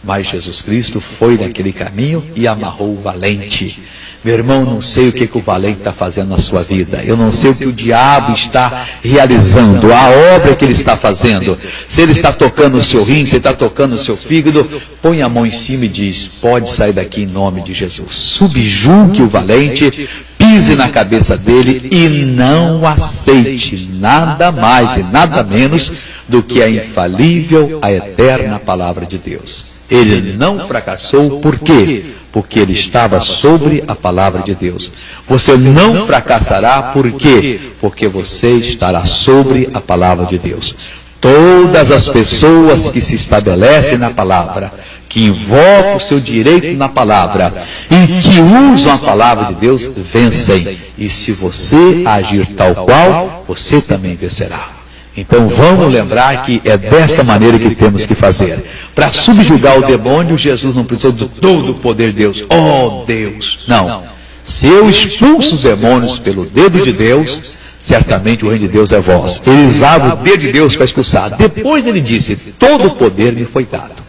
Mas Jesus Cristo foi naquele caminho e amarrou o valente. Meu irmão, não sei o que o valente está fazendo na sua vida. Eu não sei o que o diabo está realizando, a obra que ele está fazendo. Se ele está tocando o seu rim, se ele está tocando o seu fígado, põe a mão em cima e diz: pode sair daqui em nome de Jesus. Subjugue o valente, pise na cabeça dele e não aceite nada mais e nada menos do que a infalível, a eterna palavra de Deus. Ele não fracassou, por quê? Porque ele estava sobre a palavra de Deus. Você não fracassará, por quê? Porque você estará sobre a palavra de Deus. Todas as pessoas que se estabelecem na palavra, que invocam o seu direito na palavra e que usam a palavra de Deus, vencem. E se você agir tal qual, você também vencerá. Então vamos lembrar que é dessa maneira que temos que fazer. Para subjugar o demônio, Jesus não precisou de todo o poder de Deus. Oh Deus! Não. Se eu expulso os demônios pelo dedo de Deus, certamente o reino de Deus é vós. Ele usava o dedo de Deus para expulsar. Depois ele disse: todo o poder me foi dado.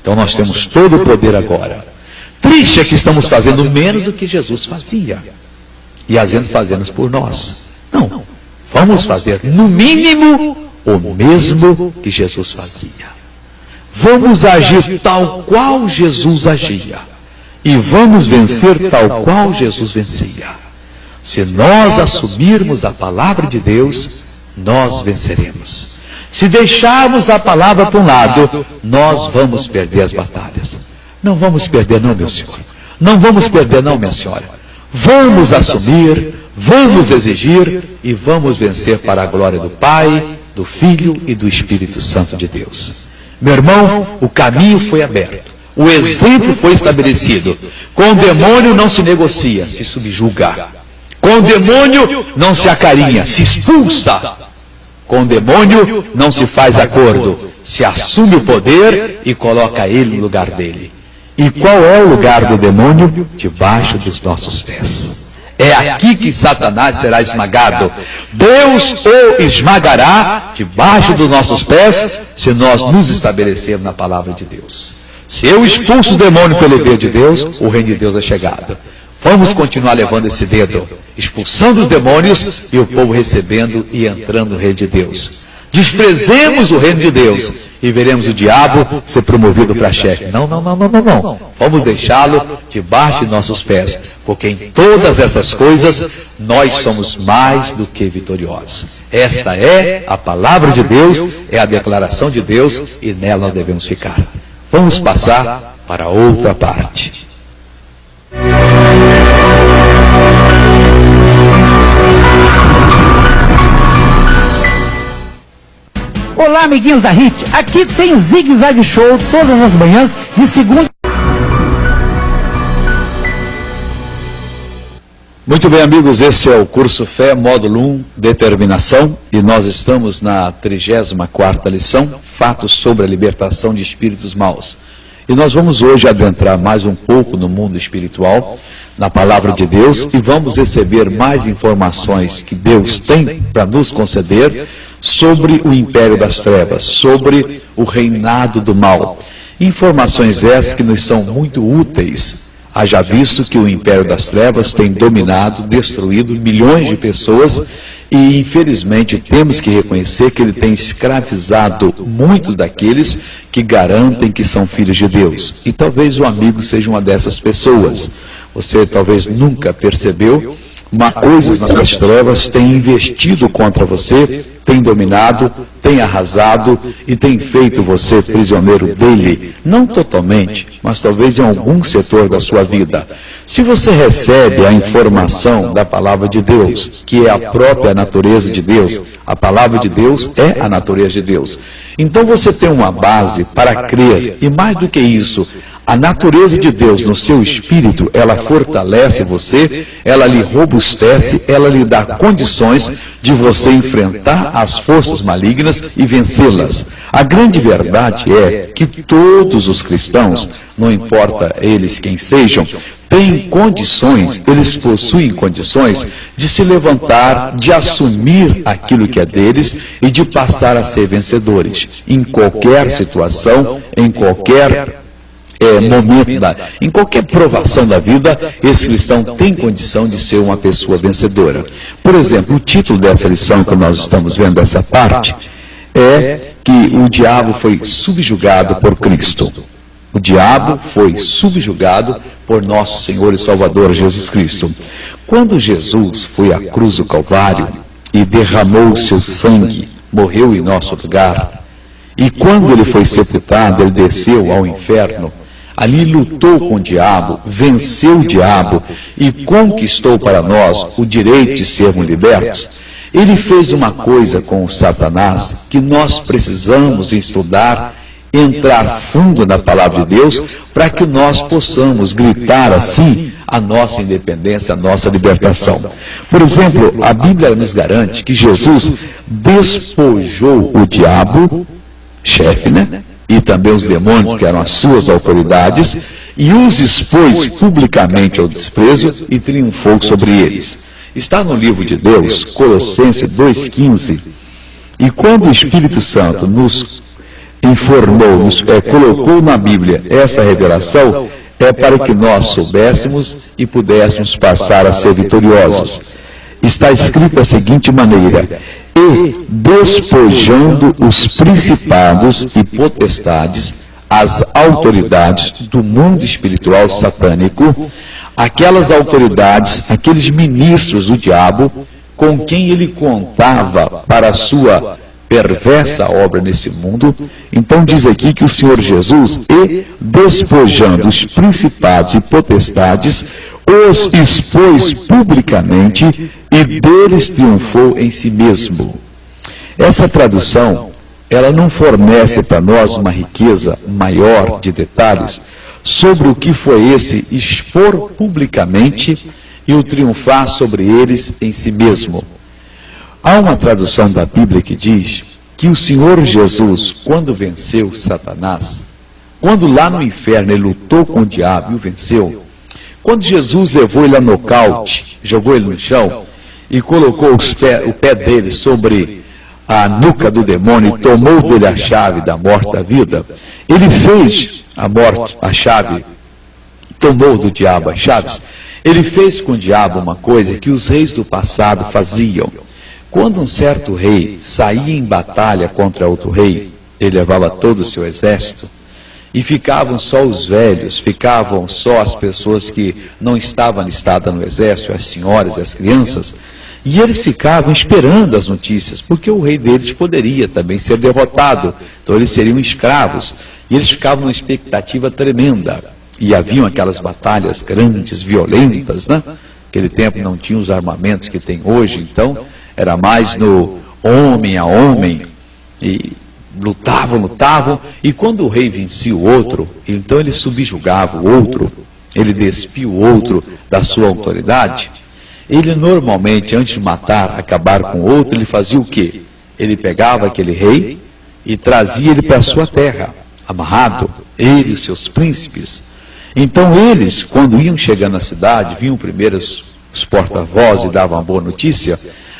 Então nós temos todo o poder agora. Triste é que estamos fazendo menos do que Jesus fazia. E às vezes fazemos por nós. Não. Vamos fazer, no mínimo, o mesmo que Jesus fazia. Vamos agir tal qual Jesus agia. E vamos vencer tal qual Jesus vencia. Se nós assumirmos a palavra de Deus, nós venceremos. Se deixarmos a palavra para um lado, nós vamos perder as batalhas. Não vamos perder não, meu senhor. Não vamos perder não, minha senhora. Vamos assumir, vamos exigir e vamos vencer para a glória do Pai, do Filho e do Espírito Santo de Deus. Meu irmão, o caminho foi aberto. O exemplo foi estabelecido. Com o demônio não se negocia, se subjuga. Com o demônio não se acarinha, se expulsa. Com o demônio não se faz acordo, se assume o poder e coloca ele no lugar dele. E qual é o lugar do demônio? Debaixo dos nossos pés. É aqui que Satanás será esmagado. Deus o esmagará debaixo dos nossos pés, se nós nos estabelecermos na palavra de Deus. Se eu expulso o demônio pelo dedo de Deus, o reino de Deus é chegado. Vamos continuar levando esse dedo, expulsando os demônios e o povo recebendo e entrando no reino de Deus. Desprezemos o reino de Deus e veremos o diabo ser promovido para chefe. Não. Vamos deixá-lo debaixo de nossos pés, porque em todas essas coisas nós somos mais do que vitoriosos. Esta é a palavra de Deus, é a declaração de Deus e nela nós devemos ficar. Vamos passar para outra parte. Olá, amiguinhos da HIT. Aqui tem Zig Zag Show todas as manhãs, de segunda. Muito bem, amigos, esse é o curso Fé, módulo 1, Determinação, e nós estamos na 34ª lição, Fatos sobre a Libertação de Espíritos Maus. E nós vamos hoje adentrar mais um pouco no mundo espiritual, na Palavra de Deus, e vamos receber mais informações que Deus tem para nos conceder sobre o império das trevas, sobre o reinado do mal. Informações essas que nos são muito úteis. Haja visto que o império das trevas tem dominado, destruído milhões de pessoas e, infelizmente, temos que reconhecer que ele tem escravizado muitos daqueles que garantem que são filhos de Deus. E talvez o amigo seja uma dessas pessoas. Você talvez nunca percebeu, mas coisas nas trevas têm investido contra você, tem dominado, tem arrasado e tem feito você prisioneiro dele. Não totalmente, mas talvez em algum setor da sua vida. Se você recebe a informação da palavra de Deus, que é a própria natureza de Deus, a palavra de Deus é a natureza de Deus. Então você tem uma base para crer, e mais do que isso, a natureza de Deus no seu espírito, ela fortalece você, ela lhe robustece, ela lhe dá condições de você enfrentar as forças malignas e vencê-las. A grande verdade é que todos os cristãos, não importa eles quem sejam, têm condições, eles possuem condições de se levantar, de assumir aquilo que é deles e de passar a ser vencedores. Em qualquer situação, em qualquer momento, em qualquer provação da vida, esse cristão tem condição de ser uma pessoa vencedora. Por exemplo, o título dessa lição que nós estamos vendo, essa parte, é que o diabo foi subjugado por Cristo. O diabo foi subjugado por nosso Senhor e Salvador Jesus Cristo. Quando Jesus foi à cruz do Calvário e derramou o seu sangue, morreu em nosso lugar, e quando ele foi sepultado, ele desceu ao inferno, ali lutou com o diabo, venceu o diabo e conquistou para nós o direito de sermos libertos. Ele fez uma coisa com o Satanás que nós precisamos estudar, entrar fundo na palavra de Deus, para que nós possamos gritar assim a nossa independência, a nossa libertação. Por exemplo, a Bíblia nos garante que Jesus despojou o diabo, chefe, né? E também os demônios, que eram as suas autoridades, e os expôs publicamente ao desprezo e triunfou sobre eles. Está no livro de Deus, Colossenses 2,15, e quando o Espírito Santo nos informou, colocou na Bíblia essa revelação, é para que nós soubéssemos e pudéssemos passar a ser vitoriosos. Está escrito da seguinte maneira: e despojando os principados e potestades, as autoridades do mundo espiritual satânico, aquelas autoridades, aqueles ministros do diabo, com quem ele contava para a sua perversa obra nesse mundo. Então diz aqui que o Senhor Jesus, e despojando os principados e potestades, os expôs publicamente e deles triunfou em si mesmo. Essa tradução, ela não fornece para nós uma riqueza maior de detalhes sobre o que foi esse expor publicamente e o triunfar sobre eles em si mesmo. Há uma tradução da Bíblia que diz que o Senhor Jesus, quando venceu Satanás, quando lá no inferno ele lutou com o diabo e o venceu, quando Jesus levou ele a nocaute, jogou ele no chão e colocou o pé dele sobre a nuca do demônio e tomou dele a chave da morte da vida, ele fez a chave, tomou do diabo as chaves, ele fez com o diabo uma coisa que os reis do passado faziam. Quando um certo rei saía em batalha contra outro rei, ele levava todo o seu exército, e ficavam só os velhos, ficavam só as pessoas que não estavam alistadas no exército, as senhoras e as crianças, e eles ficavam esperando as notícias, porque o rei deles poderia também ser derrotado, então eles seriam escravos, e eles ficavam numa expectativa tremenda, e haviam aquelas batalhas grandes, violentas, né? Naquele tempo não tinha os armamentos que tem hoje, então era mais no homem a homem, e lutavam, e quando o rei vencia o outro, então ele subjugava o outro, ele despia o outro da sua autoridade. Ele normalmente, antes de matar, acabar com o outro, ele fazia o quê? Ele pegava aquele rei e trazia ele para a sua terra, amarrado, ele e os seus príncipes. Então eles, quando iam chegando na cidade, vinham primeiro os porta-vozes e davam uma boa notícia,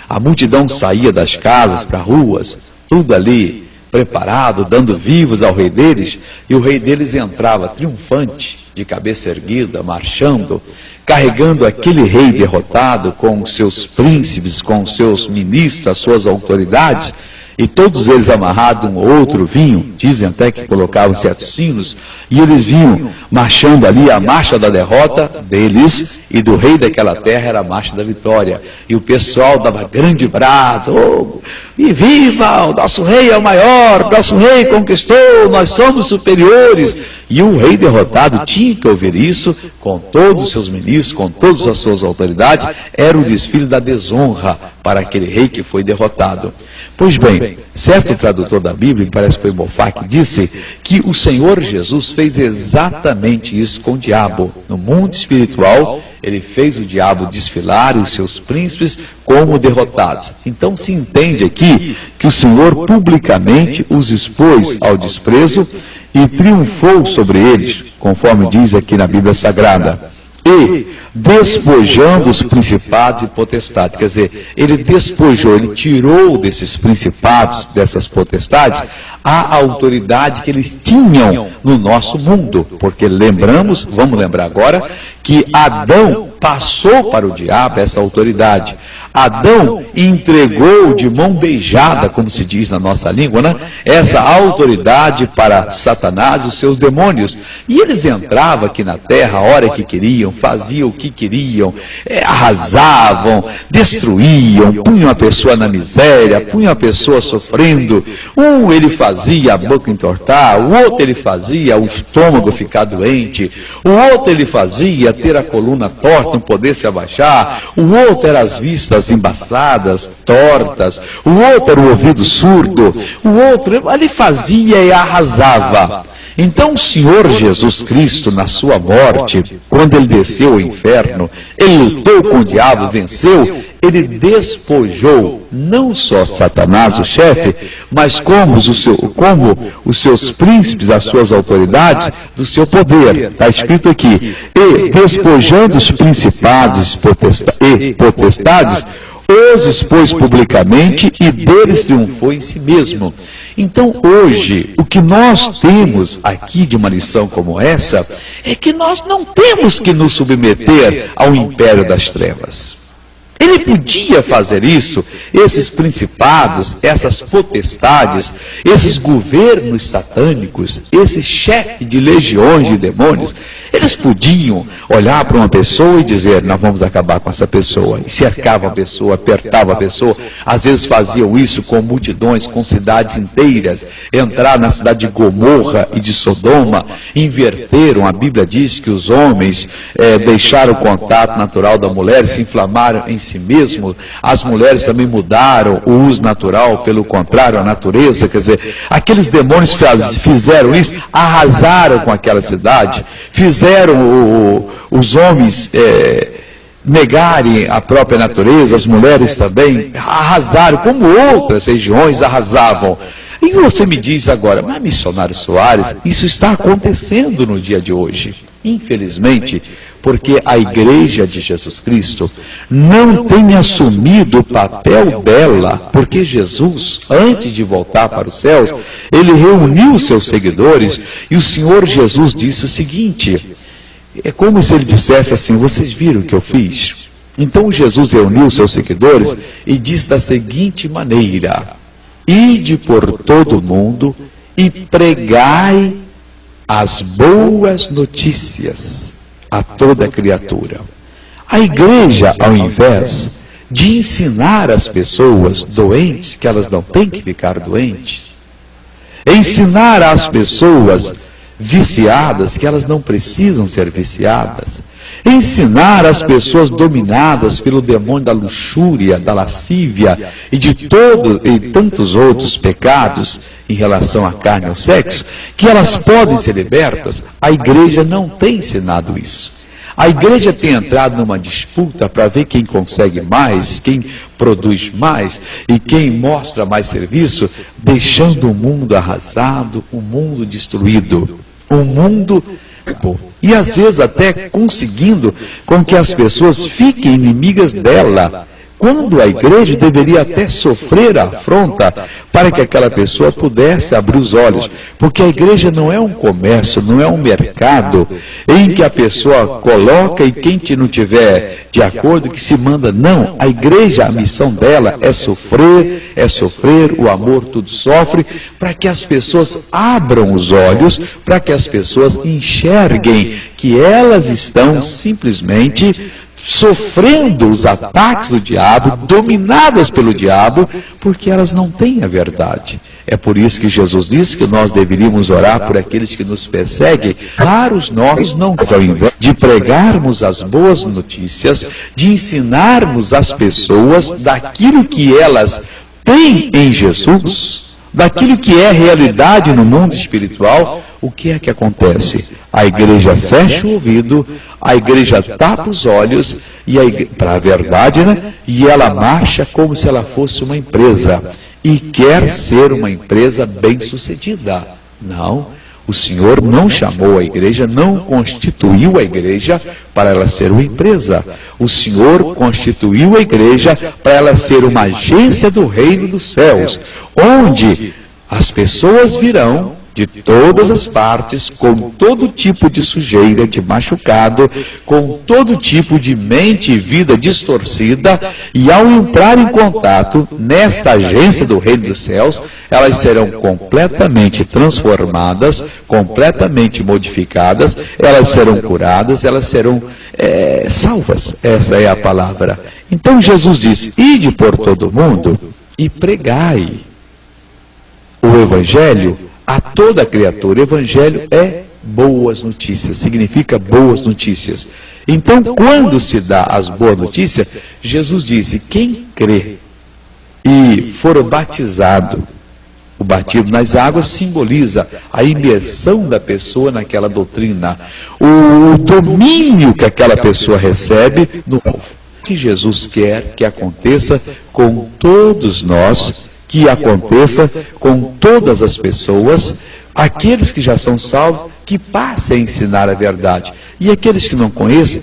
a multidão saía das casas para ruas, tudo ali preparado, dando vivos ao rei deles, e o rei deles entrava triunfante, de cabeça erguida, marchando, carregando aquele rei derrotado com os seus príncipes, com os seus ministros, as suas autoridades, e todos eles amarrados um ao outro vinham, dizem até que colocavam certos sinos, e eles vinham marchando ali, a marcha da derrota deles e do rei daquela terra era a marcha da vitória. E o pessoal dava grande brado, oh, e viva, o nosso rei é o maior, nosso rei conquistou, nós somos superiores. E o rei derrotado tinha que ouvir isso com todos os seus ministros, com todas as suas autoridades, era o desfile da desonra para aquele rei que foi derrotado. Pois bem, certo tradutor da Bíblia, parece que foi Moffat, que disse que o Senhor Jesus fez exatamente isso com o diabo. No mundo espiritual, ele fez o diabo desfilar e os seus príncipes como derrotados. Então se entende aqui que o Senhor publicamente os expôs ao desprezo e triunfou sobre eles, conforme diz aqui na Bíblia Sagrada. E despojando os principados e potestades, quer dizer, ele despojou, ele tirou desses principados, dessas potestades, a autoridade que eles tinham no nosso mundo, porque vamos lembrar agora, que Adão passou para o diabo essa autoridade. Adão entregou de mão beijada, como se diz na nossa língua, né? Essa autoridade para Satanás e os seus demônios. E eles entravam aqui na terra a hora que queriam, faziam o que queriam, arrasavam, destruíam, punham a pessoa na miséria, punham a pessoa sofrendo. Um ele fazia a boca entortar, o outro ele fazia o estômago ficar doente, o outro ele fazia ter a coluna torta, não poder se abaixar, o outro era as vistas embaçadas, tortas, o outro era o ouvido surdo, o outro ele fazia e arrasava. Então o Senhor Jesus Cristo, na sua morte, quando ele desceu ao inferno, ele lutou com o diabo, venceu, ele despojou não só Satanás, o chefe, mas como os seus príncipes, as suas autoridades, do seu poder. Está escrito aqui, e despojando os principados e potestades, os expôs publicamente e deles triunfou em si mesmo. Então hoje, o que nós temos aqui de uma lição como essa, é que nós não temos que nos submeter ao império das trevas. Ele podia fazer isso, esses principados, essas potestades, esses governos satânicos, esses chefes de legiões de demônios, eles podiam olhar para uma pessoa e dizer, nós vamos acabar com essa pessoa. E cercavam a pessoa, apertavam a pessoa, às vezes faziam isso com multidões, com cidades inteiras, entraram na cidade de Gomorra e de Sodoma, inverteram, a Bíblia diz que os homens deixaram o contato natural da mulher, se inflamaram em si mesmo, as mulheres também mudaram o uso natural, pelo contrário, a natureza, quer dizer, aqueles demônios fizeram isso, arrasaram com aquela cidade, fizeram os homens negarem a própria natureza, as mulheres também arrasaram, como outras regiões arrasavam. E você me diz agora, mas missionário Soares, isso está acontecendo no dia de hoje. Infelizmente, porque a Igreja de Jesus Cristo não tem assumido o papel dela, porque Jesus, antes de voltar para os céus, ele reuniu os seus seguidores e o Senhor Jesus disse o seguinte, é como se ele dissesse assim, vocês viram o que eu fiz? Então Jesus reuniu os seus seguidores e disse da seguinte maneira, ide por todo o mundo e pregai as boas notícias a toda criatura. A igreja, ao invés de ensinar as pessoas doentes, que elas não têm que ficar doentes, ensinar às pessoas viciadas, que elas não precisam ser viciadas, ensinar as pessoas dominadas pelo demônio da luxúria, da lascívia e de tantos outros pecados em relação à carne e ao sexo, que elas podem ser libertas. A igreja não tem ensinado isso. A igreja tem entrado numa disputa para ver quem consegue mais, quem produz mais e quem mostra mais serviço, deixando o mundo arrasado, o mundo destruído, o mundo... E às vezes até conseguindo com que as pessoas fiquem inimigas dela, quando a igreja deveria até sofrer a afronta para que aquela pessoa pudesse abrir os olhos. Porque a igreja não é um comércio, não é um mercado em que a pessoa coloca e quem não tiver de acordo que se manda. Não, a igreja, a missão dela é sofrer, o amor tudo sofre, para que as pessoas abram os olhos, para que as pessoas enxerguem que elas estão simplesmente sofrendo os ataques do diabo, dominadas pelo diabo, porque elas não têm a verdade. É por isso que Jesus disse que nós deveríamos orar por aqueles que nos perseguem, para os nossos não, ao invés de pregarmos as boas notícias, de ensinarmos as pessoas daquilo que elas têm em Jesus, daquilo que é realidade no mundo espiritual. O que é que acontece? A igreja fecha o ouvido, a igreja tapa os olhos para a verdade, né? E ela marcha como se ela fosse uma empresa e quer ser uma empresa bem-sucedida. Não, o Senhor não chamou a igreja, não constituiu a igreja para ela ser uma empresa. O Senhor constituiu a igreja para ela ser uma agência do reino dos céus, onde as pessoas virão de todas as partes, com todo tipo de sujeira, de machucado, com todo tipo de mente e vida distorcida, e ao entrar em contato nesta agência do reino dos céus, elas serão completamente transformadas, completamente modificadas, elas serão curadas, elas serão salvas. Essa é a palavra. Então Jesus disse: ide por todo o mundo e pregai o Evangelho a toda criatura. Evangelho é boas notícias, significa boas notícias. Então, quando se dá as boas notícias, Jesus disse: quem crê e for batizado, o batismo nas águas simboliza a imersão da pessoa naquela doutrina, o domínio que aquela pessoa recebe no que Jesus quer que aconteça com todos nós, que aconteça com todas as pessoas, aqueles que já são salvos, que passem a ensinar a verdade, e aqueles que não conhecem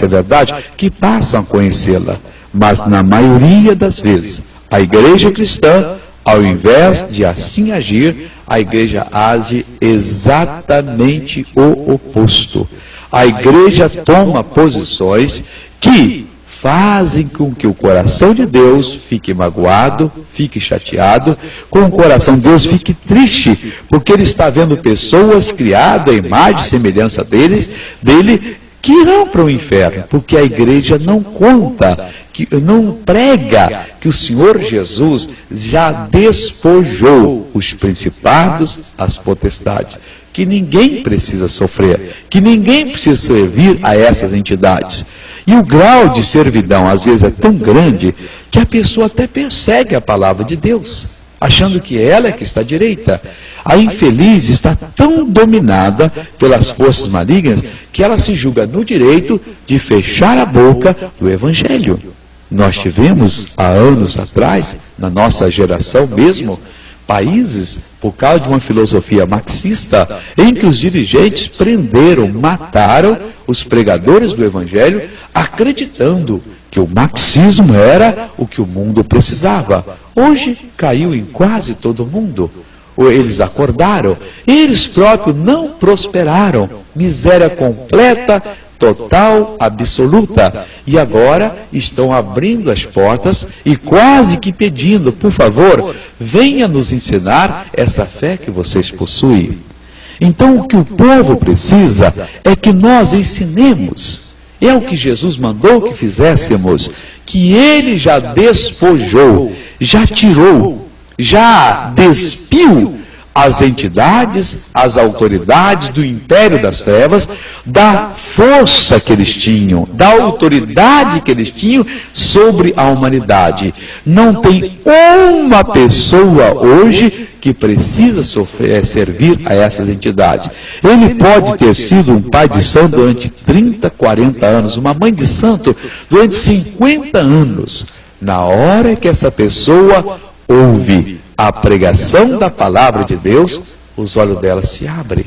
a verdade, que passam a conhecê-la. Mas na maioria das vezes, a igreja cristã, ao invés de assim agir, a igreja age exatamente o oposto. A igreja toma posições que fazem com que o coração de Deus fique magoado, fique chateado, com o coração de Deus fique triste, porque ele está vendo pessoas criadas à imagem e semelhança dele, que irão para o inferno, porque a igreja não conta, não prega que o Senhor Jesus já despojou os principados, as potestades, que ninguém precisa sofrer, que ninguém precisa servir a essas entidades. E o grau de servidão, às vezes, é tão grande que a pessoa até persegue a palavra de Deus, achando que ela é que está direita. A infeliz está tão dominada pelas forças malignas que ela se julga no direito de fechar a boca do Evangelho. Nós tivemos, há anos atrás, na nossa geração mesmo, países, por causa de uma filosofia marxista, em que os dirigentes prenderam, mataram os pregadores do Evangelho, acreditando que o marxismo era o que o mundo precisava. Hoje caiu em quase todo mundo. Eles acordaram, eles próprios não prosperaram, miséria completa, total, absoluta, e agora estão abrindo as portas e quase que pedindo: por favor, venha nos ensinar essa fé que vocês possuem. Então o que o povo precisa é que nós ensinemos. É o que Jesus mandou que fizéssemos, que ele já despojou, já tirou, já despiu às entidades, às autoridades do império das trevas, da força que eles tinham, da autoridade que eles tinham sobre a humanidade. Não tem uma pessoa hoje que precisa servir a essas entidades. Ele pode ter sido um pai de santo durante 30, 40 anos, uma mãe de santo durante 50 anos. Na hora que essa pessoa ouve a pregação da palavra de Deus, os olhos dela se abrem.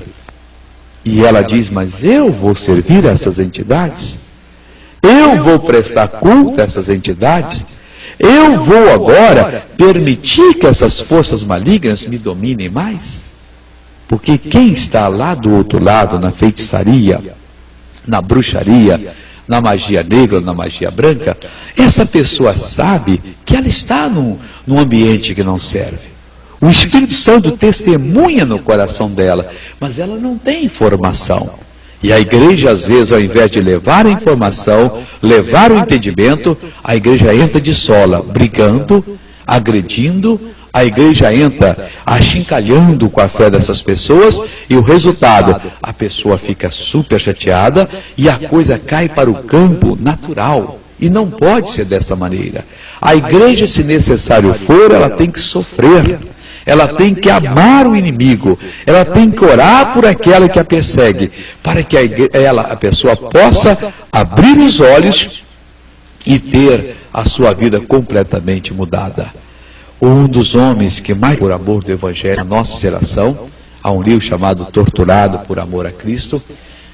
E ela diz, mas eu vou servir a essas entidades? Eu vou prestar culto a essas entidades? Eu vou agora permitir que essas forças malignas me dominem mais? Porque quem está lá do outro lado, na feitiçaria, na bruxaria, na magia negra ou na magia branca, essa pessoa sabe que ela está num ambiente que não serve. O Espírito Santo testemunha no coração dela, mas ela não tem informação. E a igreja, às vezes, ao invés de levar a informação, levar o entendimento, a igreja entra de sola, brigando, agredindo, a igreja entra achincalhando com a fé dessas pessoas, e o resultado, a pessoa fica super chateada e a coisa cai para o campo natural. E não pode ser dessa maneira. A igreja, se necessário for, ela tem que sofrer. Ela tem que amar o inimigo, ela tem que orar por aquela que a persegue, para que a pessoa possa abrir os olhos e ter a sua vida completamente mudada. Um dos homens que mais por amor do Evangelho na nossa geração, há um livro chamado Torturado por Amor a Cristo.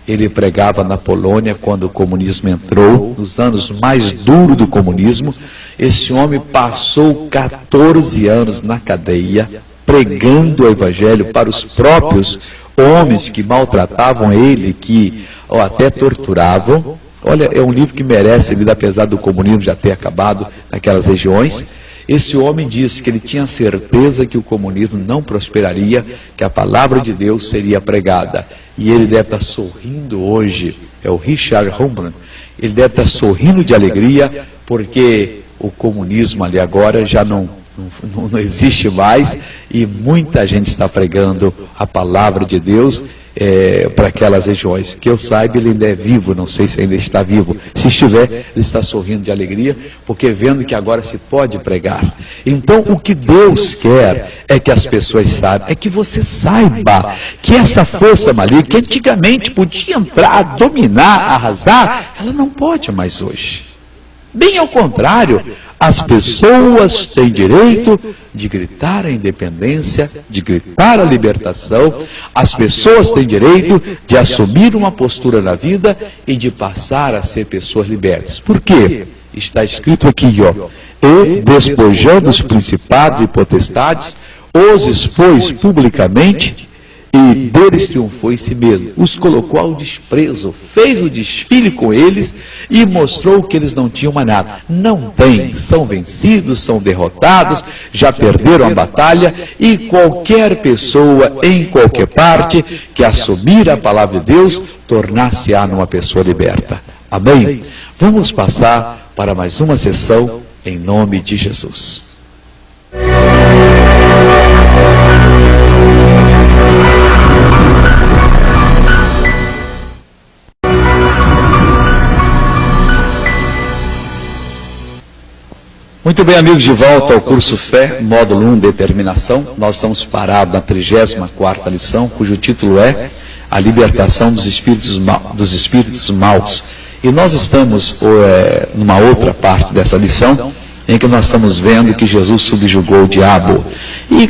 Ele pregava na Polônia quando o comunismo entrou, nos anos mais duros do comunismo. Esse homem passou 14 anos na cadeia, pregando o Evangelho para os próprios homens que maltratavam ele, que até torturavam. Olha, é um livro que merece lida, apesar do comunismo já ter acabado naquelas regiões. Esse homem disse que ele tinha certeza que o comunismo não prosperaria, que a palavra de Deus seria pregada. E ele deve estar sorrindo hoje, é o Richard Rembrandt, ele deve estar sorrindo de alegria, porque o comunismo ali agora já não existe mais, e muita gente está pregando a palavra de Deus para aquelas regiões. Que eu saiba, ele ainda é vivo, não sei se ainda está vivo. Se estiver, ele está sorrindo de alegria, porque vendo que agora se pode pregar. Então, o que Deus quer é que as pessoas saibam, é que você saiba que essa força maligna, que antigamente podia entrar, dominar, arrasar, ela não pode mais hoje. Bem ao contrário, as pessoas têm direito de gritar a independência, de gritar a libertação. As pessoas têm direito de assumir uma postura na vida e de passar a ser pessoas libertas. Por quê? Está escrito aqui, e despojando os principados e potestades, os expôs publicamente, e deles triunfou em si mesmo, os colocou ao desprezo, fez o desfile com eles e mostrou que eles não tinham mais nada. Não tem, são vencidos, são derrotados, já perderam a batalha, e qualquer pessoa em qualquer parte que assumir a palavra de Deus, tornar-se-á numa pessoa liberta. Amém? Vamos passar para mais uma sessão em nome de Jesus. Muito bem, amigos, de volta ao curso Fé, módulo 1, Determinação. Nós estamos parados na 34ª lição, cujo título é A Libertação dos Espíritos Maus. E nós estamos numa outra parte dessa lição, em que nós estamos vendo que Jesus subjugou o diabo. E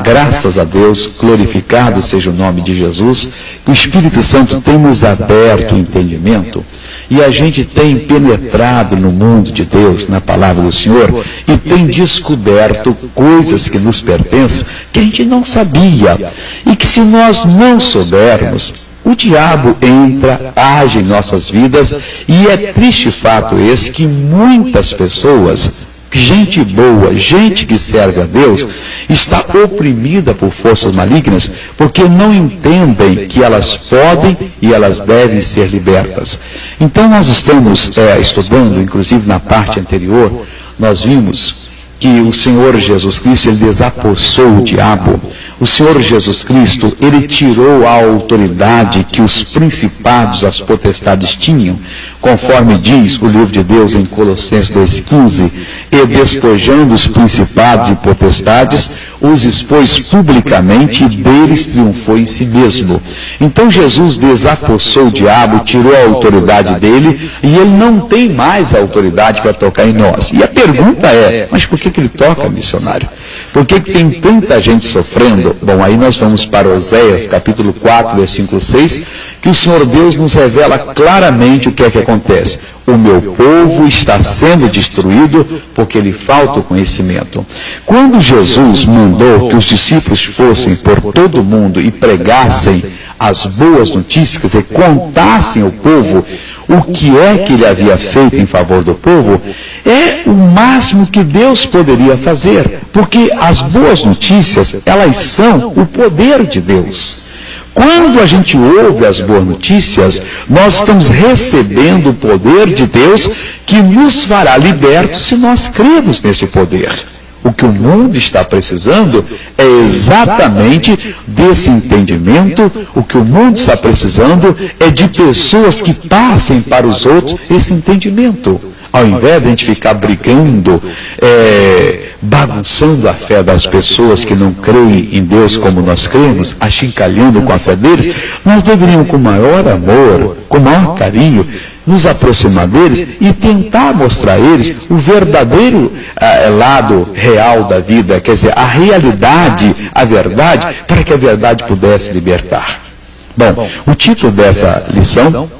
graças a Deus, glorificado seja o nome de Jesus, que o Espírito Santo tem nos aberto o entendimento, e a gente tem penetrado no mundo de Deus, na palavra do Senhor, e tem descoberto coisas que nos pertencem, que a gente não sabia, e que se nós não soubermos, o diabo entra, age em nossas vidas, e é triste fato esse que muitas pessoas, gente boa, gente que serve a Deus, está oprimida por forças malignas, porque não entendem que elas podem e elas devem ser libertas. Então nós estamos estudando, inclusive na parte anterior, nós vimos que o Senhor Jesus Cristo, ele desapossou o diabo. O Senhor Jesus Cristo, Ele tirou a autoridade que os principados, as potestades tinham, conforme diz o livro de Deus em Colossenses 2,15, e despojando os principados e potestades, os expôs publicamente e deles triunfou em si mesmo. Então Jesus desapossou o diabo, tirou a autoridade dele, e ele não tem mais a autoridade para tocar em nós. E a pergunta é, mas por que ele toca, missionário? Por que tem tanta gente sofrendo? Bom, aí nós vamos para Oséias, capítulo 4, versículo 6, que o Senhor Deus nos revela claramente o que é que acontece. O meu povo está sendo destruído porque lhe falta o conhecimento. Quando Jesus mandou que os discípulos fossem por todo o mundo e pregassem as boas notícias e contassem ao povo o que é que ele havia feito em favor do povo, é o máximo que Deus poderia fazer, porque as boas notícias, elas são o poder de Deus. Quando a gente ouve as boas notícias, nós estamos recebendo o poder de Deus que nos fará libertos se nós cremos nesse poder. O que o mundo está precisando é exatamente desse entendimento. O que o mundo está precisando é de pessoas que passem para os outros esse entendimento. Ao invés de a gente ficar brigando, bagunçando a fé das pessoas que não creem em Deus como nós cremos, achincalhando com a fé deles, nós deveríamos, com maior amor, com maior carinho, nos aproximar deles e tentar mostrar a eles o verdadeiro lado real da vida, quer dizer, a realidade, a verdade, para que a verdade pudesse libertar. Bom, o título dessa lição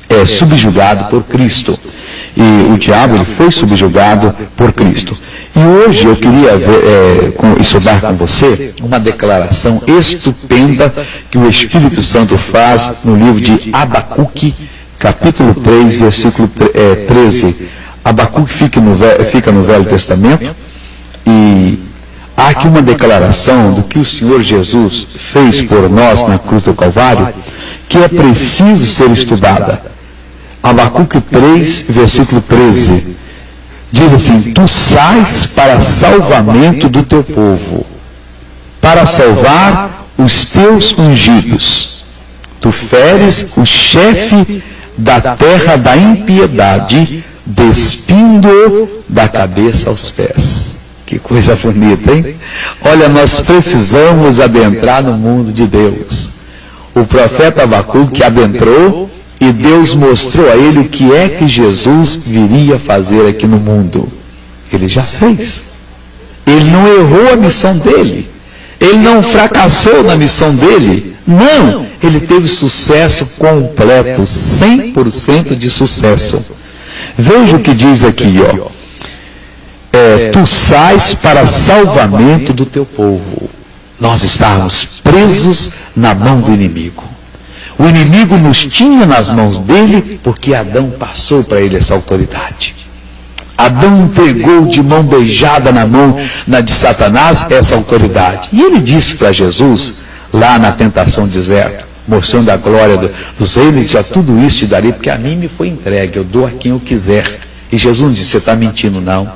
é Subjugado por Cristo. E o diabo, ele foi subjugado por Cristo. E hoje eu queria estudar com você uma declaração estupenda que o Espírito Santo faz no livro de Abacuque, capítulo 3, versículo 13. Abacuque fica no Velho Testamento, e há aqui uma declaração do que o Senhor Jesus fez por nós na cruz do Calvário, que é preciso ser estudada. Abacuque 3, versículo 13, diz assim: tu sais para salvamento do teu povo, para salvar os teus ungidos. Tu feres o chefe da terra da impiedade, despindo-o da cabeça aos pés. Que coisa bonita, hein? Olha, nós precisamos adentrar no mundo de Deus. O profeta Abacuque adentrou, e Deus mostrou a ele o que é que Jesus viria fazer aqui no mundo. Ele já fez. Ele não errou a missão dele. Ele não fracassou na missão dele. Não, ele teve sucesso completo, 100% de sucesso. Veja o que diz aqui, ó. Tu sais para salvamento do teu povo. Nós estávamos presos na mão do inimigo. O inimigo nos tinha nas mãos dele, porque Adão passou para ele essa autoridade. Adão entregou de mão beijada na mão de Satanás essa autoridade. E ele disse para Jesus, lá na tentação do deserto, mostrando a glória dos reis, ele disse: tudo isso te darei, porque a mim me foi entregue, eu dou a quem eu quiser. E Jesus disse: você está mentindo, não.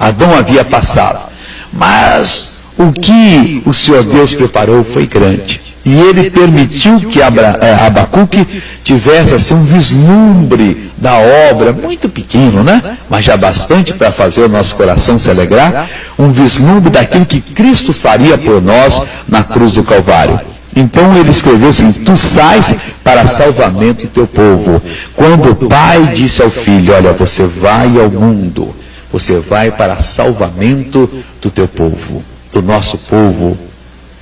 Adão havia passado, mas o que o Senhor Deus preparou foi grande. E ele permitiu que Abacuque tivesse assim um vislumbre da obra, muito pequeno, né? Mas já bastante para fazer o nosso coração se alegrar, um vislumbre daquilo que Cristo faria por nós na cruz do Calvário. Então ele escreveu assim: tu sais para salvamento do teu povo. Quando o pai disse ao filho: olha, você vai ao mundo, você vai para salvamento do teu povo, do nosso povo.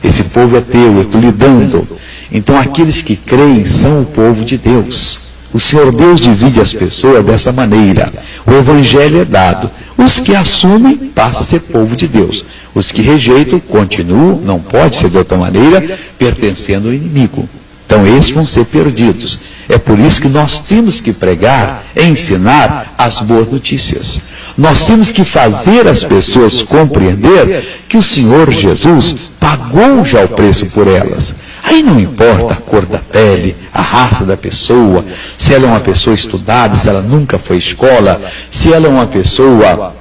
Esse povo é teu, eu estou lhe dando. Então aqueles que creem são o povo de Deus. O Senhor Deus divide as pessoas dessa maneira. O Evangelho é dado. Os que assumem, passam a ser povo de Deus. Os que rejeitam, continuam, não pode ser de outra maneira, pertencendo ao inimigo. Então esses vão ser perdidos. É por isso que nós temos que pregar e ensinar as boas notícias. Nós temos que fazer as pessoas compreender que o Senhor Jesus pagou já o preço por elas. Aí não importa a cor da pele, a raça da pessoa, se ela é uma pessoa estudada, se ela nunca foi à escola, se ela é uma pessoa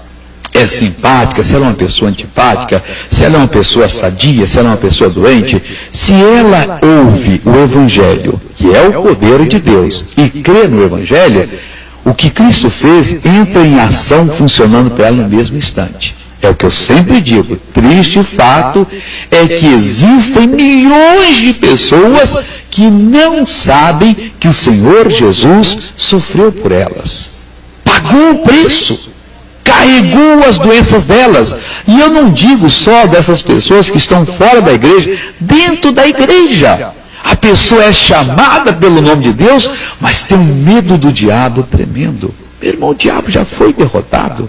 é simpática, se ela é uma pessoa antipática, se ela é uma pessoa sadia, se ela é uma pessoa doente, se ela ouve o Evangelho, que é o poder de Deus, e crê no Evangelho, o que Cristo fez entra em ação funcionando para ela no mesmo instante. É o que eu sempre digo, triste fato é que existem milhões de pessoas que não sabem que o Senhor Jesus sofreu por elas. Pagou o preço, carregou as doenças delas. E eu não digo só dessas pessoas que estão fora da igreja, dentro da igreja. A pessoa é chamada pelo nome de Deus, mas tem um medo do diabo tremendo. Meu irmão, o diabo já foi derrotado.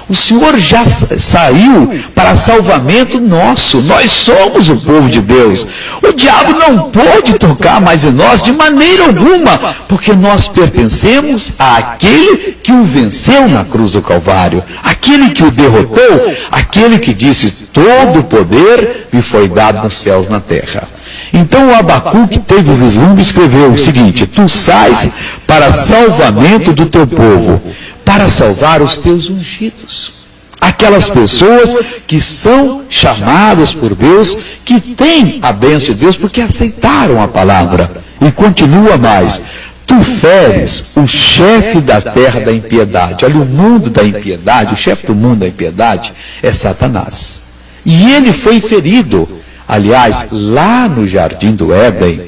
O Senhor já saiu para salvamento nosso. Nós somos o povo de Deus. O diabo não pode tocar mais em nós de maneira alguma, porque nós pertencemos àquele que o venceu na cruz do Calvário, aquele que o derrotou, aquele que disse: todo o poder me foi dado nos céus e na terra. Então o Abacuque teve o vislumbre e escreveu o seguinte: tu sais para salvamento do teu povo, para salvar os teus ungidos. Aquelas pessoas que são chamadas por Deus, que têm a bênção de Deus porque aceitaram a palavra. E continua mais: tu feres o chefe da terra da impiedade. Olha, o mundo da impiedade, o chefe do mundo da impiedade é Satanás. E ele foi ferido. Aliás, lá no jardim do Éden,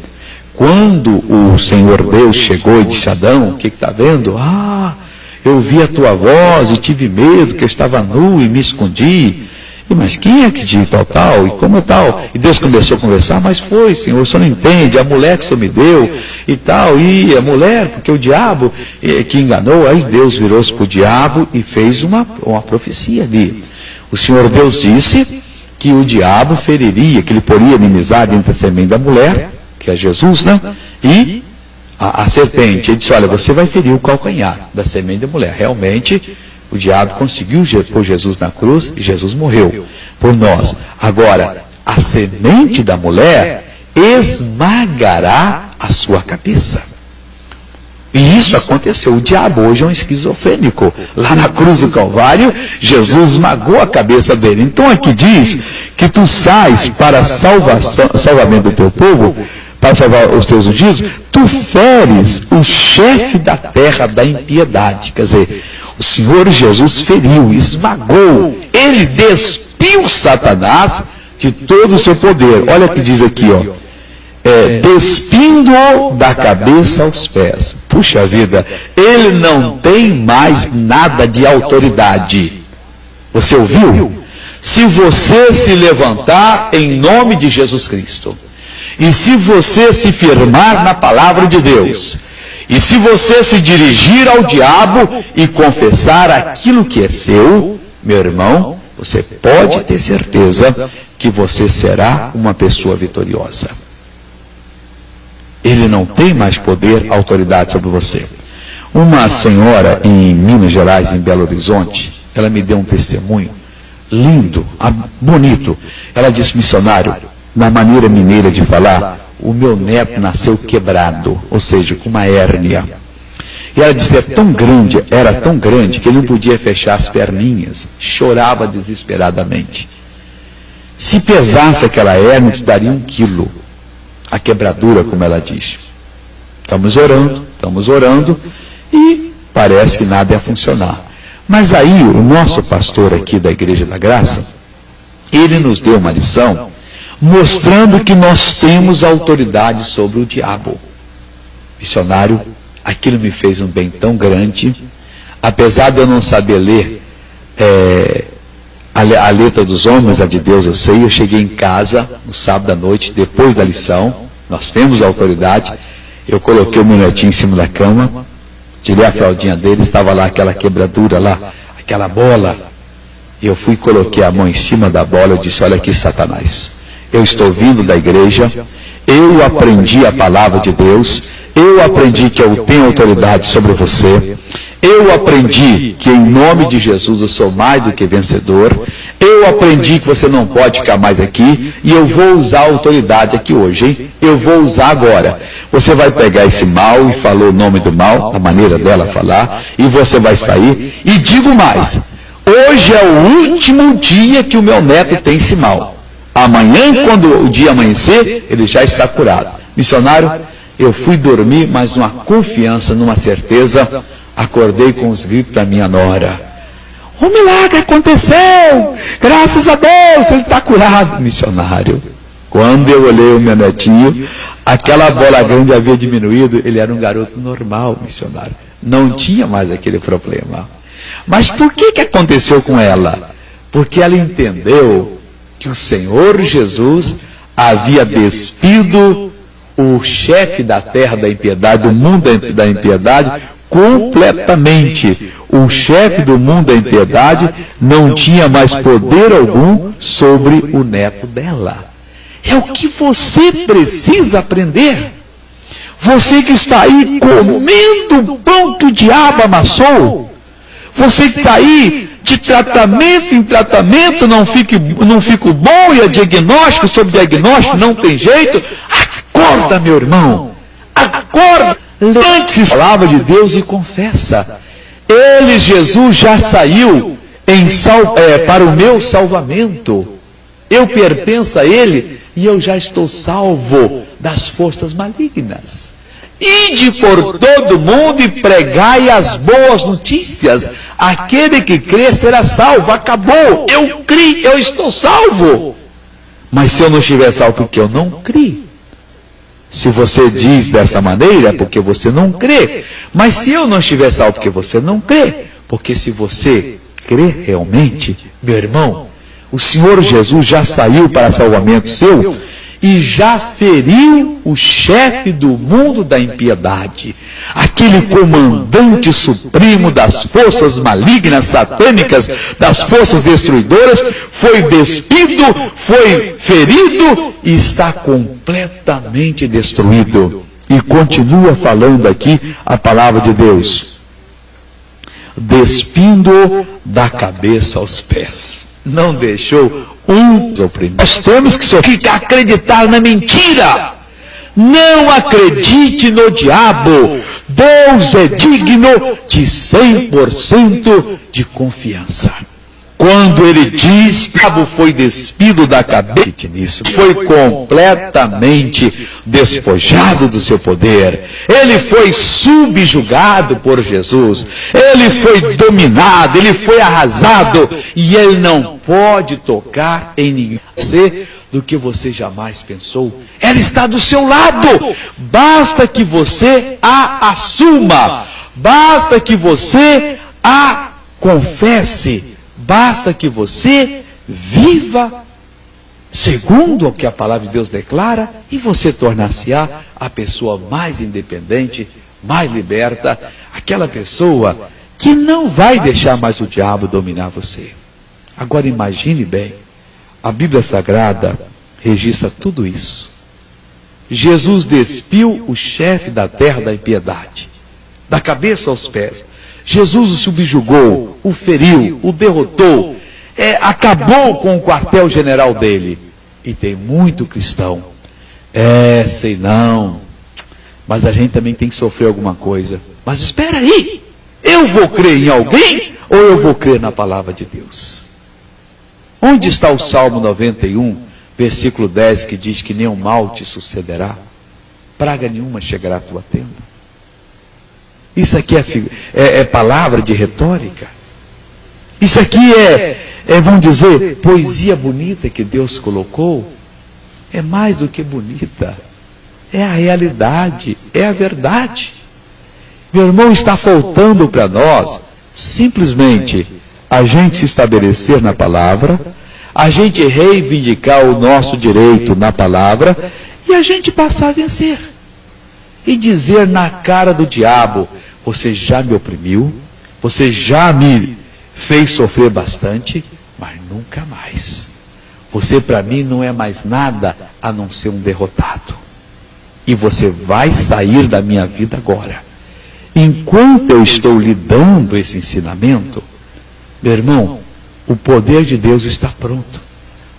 quando o Senhor Deus chegou e disse: Adão, o que está vendo? Eu ouvi a tua voz e tive medo, que eu estava nu e me escondi. Mas quem é que diz tal, e como tal? E Deus começou a conversar: mas foi, Senhor, o Senhor não entende, a mulher que o Senhor me deu e tal, e a mulher, porque o diabo que enganou. Aí Deus virou-se para o diabo e fez uma profecia ali. O Senhor Deus disse que o diabo feriria, que ele poria inimizade entre a semente da mulher, que é Jesus, né? E a serpente. Ele disse: olha, você vai ferir o calcanhar da semente da mulher. Realmente, o diabo conseguiu pôr Jesus na cruz e Jesus morreu por nós. Agora, a semente da mulher esmagará a sua cabeça. E isso aconteceu. O diabo hoje é um esquizofrênico. Lá na cruz do Calvário, Jesus esmagou a cabeça dele. Então aqui diz que tu sais para salvamento do teu povo, para salvar os teus ungidos, tu feres o chefe da terra da impiedade. Quer dizer, o Senhor Jesus feriu, esmagou, ele despiu Satanás de todo o seu poder. Olha o que diz aqui, ó. Despindo-o da cabeça aos pés. Puxa vida, ele não tem mais nada de autoridade. Você ouviu? Se você se levantar em nome de Jesus Cristo, e se você se firmar na palavra de Deus, e se você se dirigir ao diabo e confessar aquilo que é seu, meu irmão, você pode ter certeza que você será uma pessoa vitoriosa. Ele não tem mais poder, autoridade sobre você. Uma senhora em Minas Gerais, em Belo Horizonte, ela me deu um testemunho lindo, bonito. Ela disse: missionário, na maneira mineira de falar, o meu neto nasceu quebrado, ou seja, com uma hérnia. E ela disse: era tão grande que ele não podia fechar as perninhas, chorava desesperadamente. Se pesasse aquela hérnia, te daria 1 quilo. A quebradura, como ela diz. Estamos orando, e parece que nada ia funcionar. Mas aí, o nosso pastor aqui da Igreja da Graça, ele nos deu uma lição, mostrando que nós temos autoridade sobre o diabo. Missionário, aquilo me fez um bem tão grande, apesar de eu não saber ler a letra dos homens, a de Deus eu sei. Eu cheguei em casa no sábado à noite, depois da lição. Nós temos a autoridade. Eu coloquei o meu netinho em cima da cama, tirei a fraldinha dele, estava lá aquela quebradura lá, aquela bola. Eu fui e coloquei a mão em cima da bola. Eu disse: olha aqui, Satanás, eu estou vindo da igreja, eu aprendi a palavra de Deus, eu aprendi que eu tenho autoridade sobre você, eu aprendi que em nome de Jesus eu sou mais do que vencedor, eu aprendi que você não pode ficar mais aqui, e eu vou usar a autoridade aqui hoje, hein? Eu vou usar agora. Você vai pegar esse mal, e falou o nome do mal, a maneira dela falar, e você vai sair. E digo mais, Hoje é o último dia que o meu neto tem esse mal. Amanhã, quando o dia amanhecer, ele já está curado. Missionário, eu fui dormir, mas numa confiança, numa certeza, acordei com os gritos da minha nora. O milagre aconteceu! Graças a Deus, ele está curado. Missionário, quando eu olhei o meu netinho, aquela bola grande havia diminuído, ele era um garoto normal, missionário. Não tinha mais aquele problema. Mas por que aconteceu com ela? Porque ela entendeu que o Senhor Jesus havia despido o chefe da terra da impiedade, do mundo da impiedade, completamente. O chefe do mundo da impiedade não tinha mais poder algum sobre o neto dela. É o que você precisa aprender. Você que está aí comendo o pão que o diabo amassou. Você que está aí de tratamento em tratamento, não fico bom, e é diagnóstico sobre diagnóstico, não tem jeito. Acorda, meu irmão. Acorda. Levante-se a palavra de Deus e confessa. Ele, Jesus, já saiu para o meu salvamento. Eu pertenço a Ele e eu já estou salvo das forças malignas. Ide por todo mundo e pregai as boas notícias. Aquele que crê será salvo. Acabou. Eu criei, eu estou salvo. Mas se eu não estiver salvo, porque eu não criei. Se você diz dessa maneira, é porque você não crê. Mas se eu não estiver salvo, porque você não crê. Porque se você crê realmente, meu irmão, o Senhor Jesus já saiu para salvamento seu e já feriu o chefe do mundo da impiedade, aquele comandante supremo das forças malignas, satânicas, das forças destruidoras, foi despido, foi ferido e está completamente destruído. E continua falando aqui a palavra de Deus, despindo da cabeça aos pés. Não deixou oprimido. Nós temos que acreditar na mentira. Não acredite no diabo. Deus é digno de 100% de confiança. Quando ele diz que o diabo foi despido da cabeça, nisso, foi completamente despojado do seu poder. Ele foi subjugado por Jesus. Ele foi dominado, ele foi arrasado. E ele não pode tocar em ninguém do que você jamais pensou. Ela está do seu lado. Basta que você a assuma. Basta que você a confesse. Basta que você viva segundo o que a palavra de Deus declara e você tornar-se-á a pessoa mais independente, mais liberta, aquela pessoa que não vai deixar mais o diabo dominar você. Agora imagine bem, a Bíblia Sagrada registra tudo isso. Jesus despiu o chefe da terra da impiedade, da cabeça aos pés. Jesus o subjugou, o feriu, o derrotou, acabou com o quartel-general dele. E tem muito cristão. Sei não, mas a gente também tem que sofrer alguma coisa. Mas espera aí, eu vou crer em alguém ou eu vou crer na palavra de Deus? Onde está o Salmo 91, versículo 10, que diz que nenhum mal te sucederá, praga nenhuma chegará à tua tenda? Isso aqui é palavra de retórica. Isso aqui vamos dizer, poesia bonita que Deus colocou. É mais do que bonita. É a realidade, é a verdade. Meu irmão, está faltando para nós simplesmente a gente se estabelecer na palavra, a gente reivindicar o nosso direito na palavra e a gente passar a vencer. E dizer na cara do diabo: você já me oprimiu, você já me fez sofrer bastante, mas nunca mais. Você para mim não é mais nada a não ser um derrotado. E você vai sair da minha vida agora. Enquanto eu estou lhe dando esse ensinamento, meu irmão, o poder de Deus está pronto.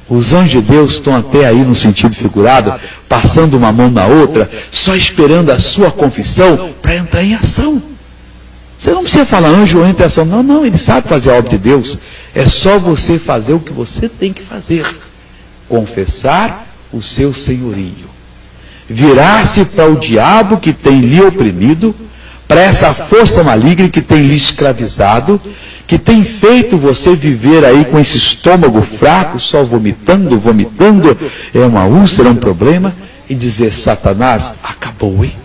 Os anjos de Deus estão até aí no sentido figurado, passando uma mão na outra, só esperando a sua confissão para entrar em ação. Você não precisa falar anjo ou intercessão. Não, não, ele sabe fazer a obra de Deus. É só você fazer o que você tem que fazer. Confessar o seu senhorio. Virar-se para o diabo que tem lhe oprimido, para essa força maligna que tem lhe escravizado, que tem feito você viver aí com esse estômago fraco, só vomitando, é uma úlcera, é um problema, e dizer: Satanás, acabou, hein?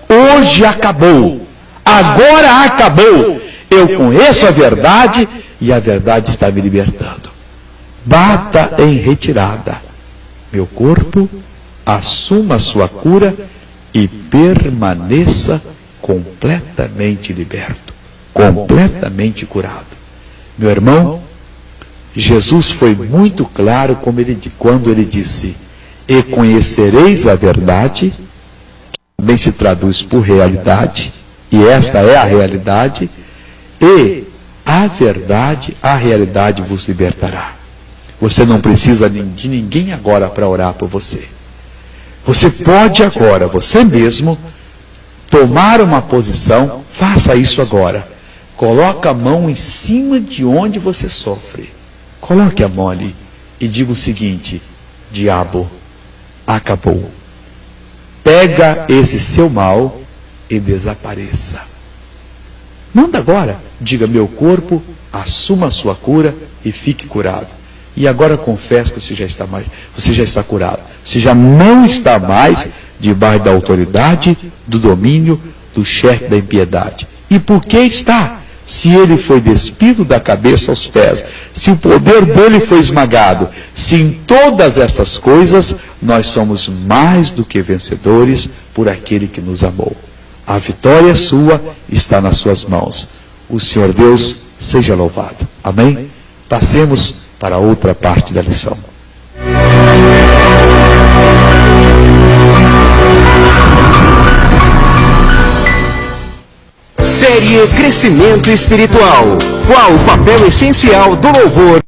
Hoje acabou. Agora acabou. Eu conheço a verdade e a verdade está me libertando. Bata em retirada. Meu corpo, assuma a sua cura e permaneça completamente liberto, completamente curado. Meu irmão, Jesus foi muito claro quando ele disse: e conhecereis a verdade, que também se traduz por realidade, e esta é a realidade, e a verdade, a realidade vos libertará. Você não precisa de ninguém agora para orar por você. Você pode agora, você mesmo, tomar uma posição. Faça isso agora. Coloque a mão em cima de onde você sofre. Coloque a mão ali e diga o seguinte: diabo, acabou. Pega esse seu mal e desapareça. Manda agora. Diga: meu corpo, assuma a sua cura e fique curado. E agora confesso que você já está curado. Você já não está mais debaixo da autoridade, do domínio, do chefe da impiedade. E por que está? Se ele foi despido da cabeça aos pés, se o poder dele foi esmagado, se em todas essas coisas nós somos mais do que vencedores por aquele que nos amou. A vitória sua está nas suas mãos. O Senhor Deus seja louvado. Amém? Passemos para outra parte da lição. Série Crescimento Espiritual. Qual o papel essencial do louvor